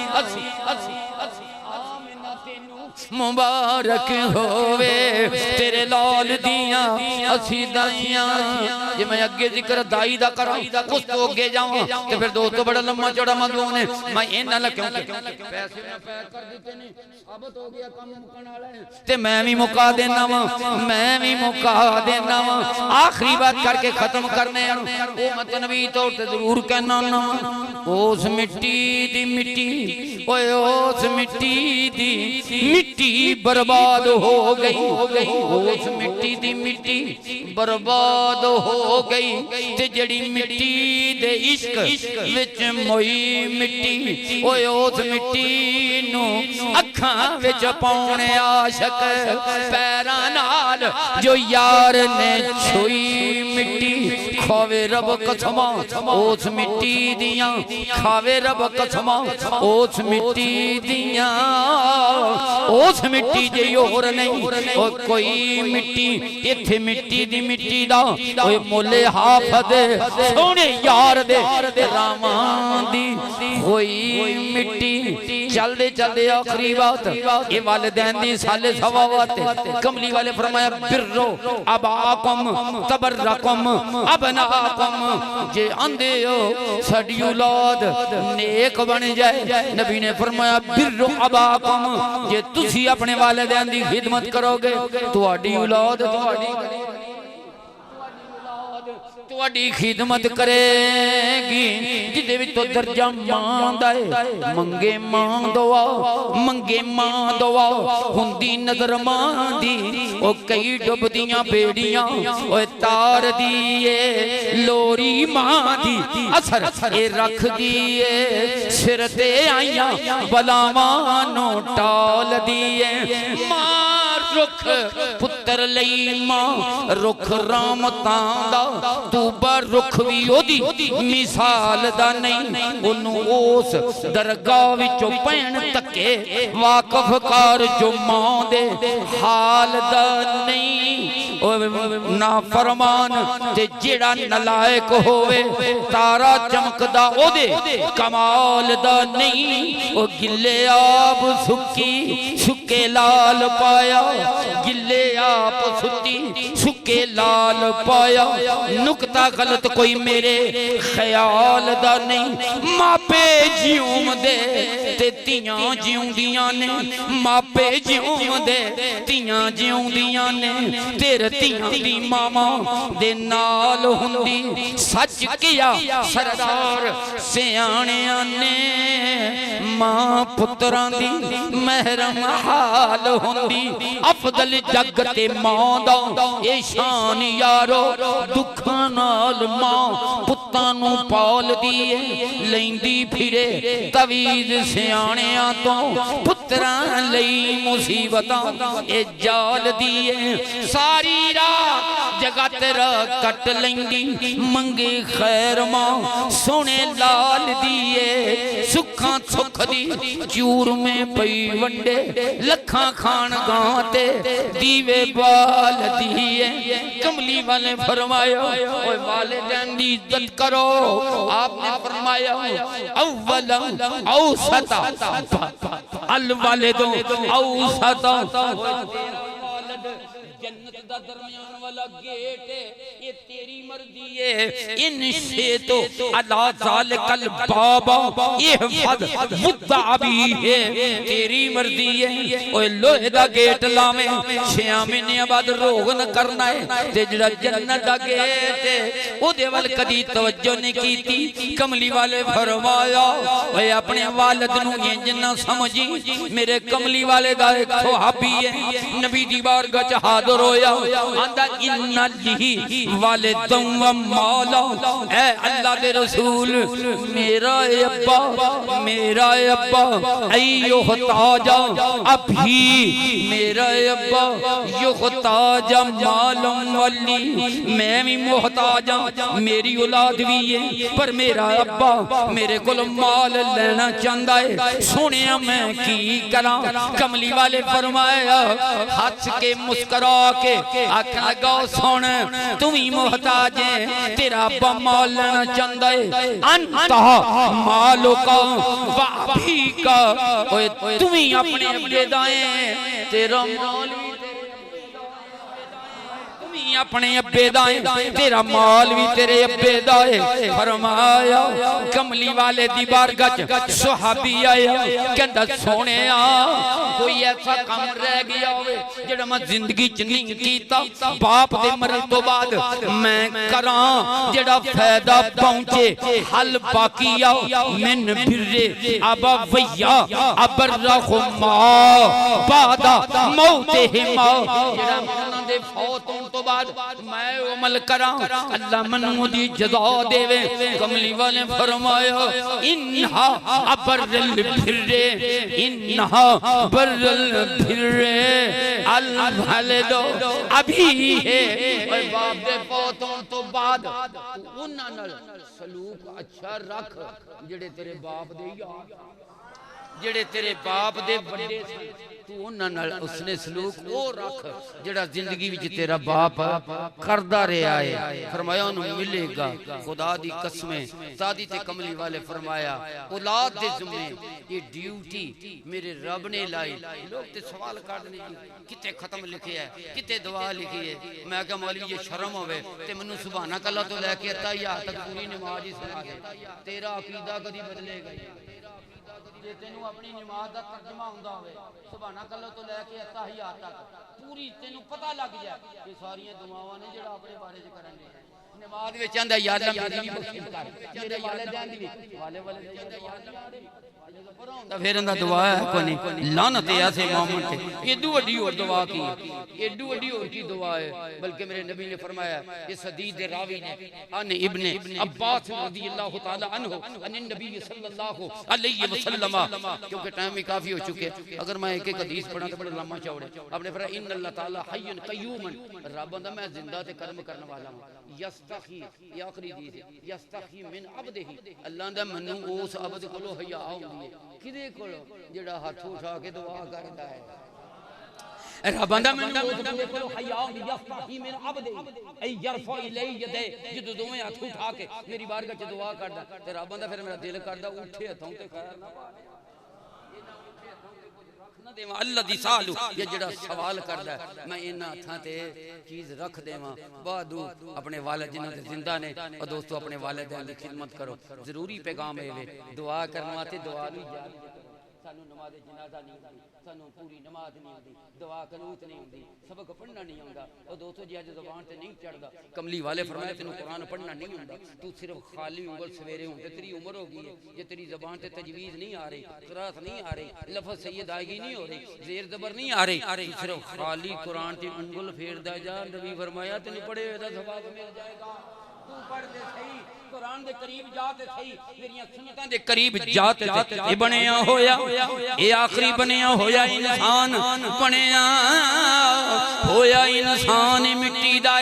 आमिना तेनू मुबारक होवे तेरे लाल दियां असी दाइयां जे मैं अगे जिक्र दाई दा करा उस तो अगे जावां ते फिर दोस्तों बड़ा लम्मा चौड़ा मौजू ने मैं इन्हां ला क्यों पैसे मैं पैक कर दिते ने साबित हो गया काम मुकन वाला है ते मैं भी मुका देना वा आखिरी बात करके खत्म करने ओ मतनवी तौर ते जरूर कहना ना उस मिट्टी दी मिट्टी ओए उस मिट्टी दी मिट्टी बर्बाद हो गई उस मिट्टी दी मिट्टी बर्बाद हो गई ते जड़ी मिट्टी दे इश्क विच मोई मिट्टी ओए उस मिट्टी नू अखां विच पाउणे आशक पैरां नाल जो यार ने छुई मिट्टी खावे रब कसमां उस मिट्टी दियां खावे रब कसमां उस मिट्टी दियां उस मिट्टी जे और नहीं ओ कोई मिट्टी इथे मिट्टी दी मिट्टी दा ओए मोले हाफद सोने यार दे रावां दी होई मिट्टी चलदे चलदे आखिरी बात ये वालिदैन दी साले सवावत कमली वाले फरमाया बिर्रो अबाकुम तबर्रकुम अबनाकुम जे आंदे हो साडी औलाद नेक बन जाए नबी ने फरमाया बिर्रो अबाकुम जे तुसी अपने वालिदैन दी खिदमत करोगे तुहाडी औलाद तुहाडी खिदमत करेगी जिदे विच तो दर्जा मां दा है मंगे मां दुआ मंगे मां दुआ हुंदी नजर मां दी ओ कई डुबदियां बेड़ियां ओए तार दिए लोरी मां दी असर ए रख दिए सिर ते आईयां बलावां नो टाल दिए मां रुख पुत्र लई मां रुख रामतां दा तू बर रुख भी ओदी मिसाल दा नहीं ओनू उस दरगाह विचों पैण तके वाकफ कर जो मां दे हाल दा नहीं ना फरमान ते जेड़ा नलायक होवे तारा चमकदा ओदे कमाल दा नहीं ओ गिले आप सुक्की सुके लाल पाया गिले आप सुती सुके लाल पाया नुकता गलत कोई मेरे ख्याल दा नहीं मापे जिऊम दे ते तियां जिउंदियां ने मापे जिऊम दे तियां जिउंदियां ने तेरे तियां दी मामा दे नाल हुंदी सच किया सरदार सियाणियां ने मां पुत्रां दी महरम हाल हुंदी अफदल जग ते मां दा ए शान यारो दुखां नाल मां पुत्तां नू पाल दिए लैंदी फिरे तवीज सियाणियां तो पुत्रां लई मुसीबतां ए जाल दिए सारी रात जगत कट लैंदी मंगे खैर मां सोने लाल दिए सुखां सुख दी चूर में पई वंडे लखां खान गाते दीवे बाल दिए कमली वाले फरमाया ओए वालिदैन दी इज्जत करो आपने फरमाया अव्वला औसता अल वालिदो औसता जन्नत दा दरमियान वाला गेट ये तेरी मर्जी है इन से तो अला जालिकल बाबा ये फद मुद्दा भी है तेरी मर्जी है ओए लोहे दा गेट लावे 6 महीने बाद रोग न करना है ते जेड़ा जन्नत दा गेट है ओदे वल कदी तवज्जो नहीं कीती कमली वाले फरमाया ओए अपने वालिद नु इंज ना समझी मेरे कमली वाले दा एक सहाबी है नबी दी बारगाह च हाजिर रोया आंदा इन्ना लिही वालिदों व मौला ए अल्लाह दे रसूल मेरा अब्बा युहताजा अभी मेरा अब्बा युहताजा मालूम वली मैं भी मुहताजा मेरी औलाद भी है पर मेरा अब्बा मेरे कोल माल लेना चाहता है सुनिया मैं की करा कमली वाले फरमाया हंस के मुस्कुरा के आखन लगा सुन तू ही मोहताज है तेरा अब्बा माल लेना चाहता है अंता मालो का वाभी का तू ही अपने अब्बे दाए तेरा माल अपने अब्बे दाए तेरा माल भी तेरे अब्बे दाए फरमाया कमली वाले दी बारगाह च सहाबी आया कहंदा सोहणिया कोई ऐसा काम रह गया होवे जेड़ा मैं जिंदगी च नहीं कीता बाप दे मरन तो बाद मैं करां जेड़ा फायदा पहुंचे हल बाकी आ मिन फिरे अबा वैया अबर रहुमा बादा मौते हिमा जेड़ा उन्हां दे फौत होण तो बाद मैं अमल करा अल्लाह मनु दी जज़ा देवे कमली वाले फरमाया इन्हा अबरल फिरे इन्हा बरल फिरे अल वालिदो अभी है और बाप दे फौत होण तो बाद उन्हां नाल सलूक अच्छा रख जेड़े तेरे बाप दे यार जेड़े तेरे बाप दे बड़े तू उन्हां नाल उसने सलूक ओ रख जेड़ा जिंदगी विच तेरा बाप करदा रहा है फरमाया उन्हें मिलेगा खुदा दी कसमें सादी ते कमली वाले फरमाया औलाद दे ज़िम्मे ये ड्यूटी मेरे रब ने लाई लोग ते सवाल काटने किते खत्म लिखे है किते दुआ लिखी है मैं क्या मौलवी ये शर्म होवे ते मैनू सुभाना कल्ला तो लेके अत्ताहियात तक पूरी नमाज ही सुना दे तेरा अकीदा कदी बदलेगा जे तेनू अपनी नमाज दा तर्जमा हुंदा होवे सुभाना कल्ला तो लेके अत्ताहियात तक पूरी तेनू पता लग जाए ये सारियां दुआवां ने जेड़ा अपने बारे च करन दे नमाज में चाहता यार मेरी भी बख्शिश कर मेरे वालिदैन दी वाले फिर अंदा दुआ है कोनी लानत है ऐसे मोमिन ते एडू वड्डी और दुआ की एडू वड्डी और की दुआ है बल्कि मेरे नबी ने फरमाया इस हदीस दे रावी ने अन इब्ने अब्बास रज़ियल्लाहु ताला अन्हु अन नबी सल्लल्लाहु अलैहि वसल्लम क्योंकि टाइम भी काफी हो चुके अगर मैं एक एक हदीस पढ़ा तो बड़ा लंबा चौड़ा आपने फरमाया इन अल्लाह ताला हय्युन कय्यूमन रब दा मैं जिंदा ते कर्म करने वाला हूं यस्तखी ये आखिरी हदीस यस्तखी मिन अब्दिही अल्लाह दा मनु उस अब्द कोलो हया होंदी है किदे कोलो जेड़ा हाथ उठा के दुआ करदा है रबंदा मैनू उस बंदे कोलो हया होंदी यस्तखी मिन अब्दिही ऐ यरफा इलै यदे जद दोवें हाथ उठा के मेरी बारगाह च दुआ करदा ते रबंदा फिर मेरा दिल करदा उठे हथों ते खैर ना देवा अल्लाह दी सालू ये जेड़ा सवाल करदा मैं इना हथां ते चीज रख देवा बादू अपने वालिद जिन्हां दे जिंदा ने और दोस्तों अपने वालिदैन दी खिदमत करो जरूरी पैगाम है दुआ करना ते दुआ दी सानू नमाज जनाजा नहीं आती सानू पूरी नमाज नहीं आती दुआ कनूत नहीं आती सबक पढ़ना नहीं आंदा और दोस्तों जी अज ज़बान ते नहीं चढ़दा कमली वाले फरमाया तेनू कुरान पढ़ना नहीं आंदा तू सिर्फ खाली उंगल सवेरे होंदे तेरी उम्र हो गई है जे तेरी ज़बान ते तजवीज़ नहीं आ रही क़िराअत नहीं आ रही लफ्ज़ सही अदायगी नहीं हो रही ज़ेर ज़बर नहीं आ रही सिर्फ खाली कुरान ते उंगल फेरदा जा नबी फरमाया तेनू पढ़े हुए दा सवाब मिल जाएगा तू पढ़ दे सही कुरान दे करीब जाते सही मेरियां सुन्नतां दे करीब जाते ए बनया होया ए आखिरी बनया होया इंसान बनया होया इंसान मिट्टी दा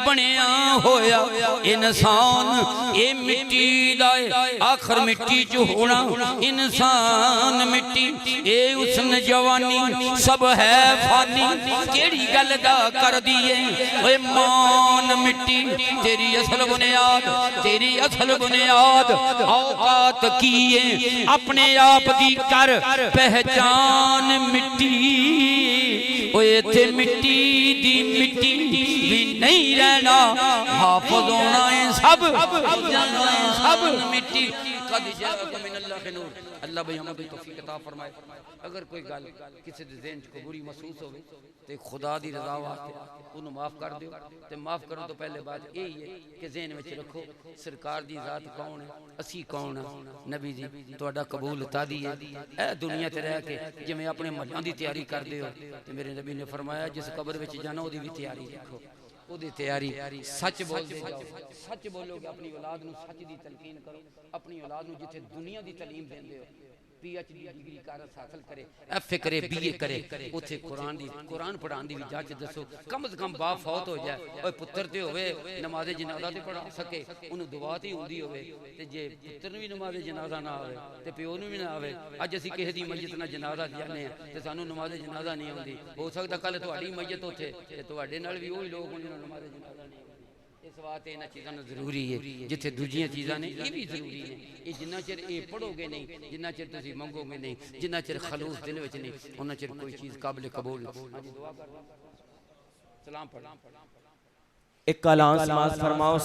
बनया होया इंसान ए मिट्टी दा आखिर मिट्टी च होना इंसान मिट्टी ए उसन जवानी सब है फानी केड़ी गल दा कर दिए ओए मान मिट्टी तेरी असल बुनियाद तेरी असल बुनियाद औकात किए अपने आप दी कर पहचान मिट्टी ओए थे मिट्टी दी मिट्टी भी नहीं रहना हाफिज होना है सब मिट्टी कद जाअकुम मिनल्लाहि नूर अल्लाह भाई हमें तौफीक अता फरमाए अगर कोई गल किसी दे ज़हन को बुरी महसूस होवे ते खुदा दी रज़ा वास्ते उन्हें माफ कर दियो ते माफ करो तो पहले बात यही है कि ज़हन में रखो सरकार दी ज़ात कौन है असी कौन है नबी जी तुहाडा कबूल तादी है ए दुनिया ते रह के जिवें अपने महलां दी तैयारी करदे हो ते मेरे नबी ने फरमाया जिस कब्र विच जाना ओदी भी तैयारी रखो ओदी तैयारी सच बोलदे जाओ सच बोलोगे अपनी औलाद नूं सच दी तलकीन करो अपनी औलाद नूं जिथे दुनिया दी तालीम देंदे हो PhD डिग्री कारत हासिल करे FA करे BA करे उथे कुरान पढ़ाने दी जाच दसो कम से कम बाप फौत हो जाए ओए पुत्र ते होवे नमाज़े जनाजा ते पढ़ा सके उन्हें दुआ ते हुंदी होवे ते जे पुत्र नूं भी नमाज़े जनाजा ना आवे ते प्यो नूं भी ना आवे अज असीं किसे दी मस्जिद ना जनाजा जाने ते सानू नमाज़े जनाजा नहीं आउंदी हो सकदा कल तुहाडी मस्जिद उथे ते तुहाडे नाल भी ओही लोग होण नमाज़े जनाजा नहीं इस बात इन्हां चीज़ां नूं जरूरी है जिथे दूजियां चीज़ां ने ये भी जरूरी है ये जिन्ना चिर ये पढ़ोगे नहीं जिन्ना चिर तुसीं मंगोगे नहीं जिन्ना चिर खलूस दिल विच नहीं उन्ना चिर कोई चीज़ काबिल कबूल नहीं। सलाम पढ़ एक कलाम समाज फरमाओ।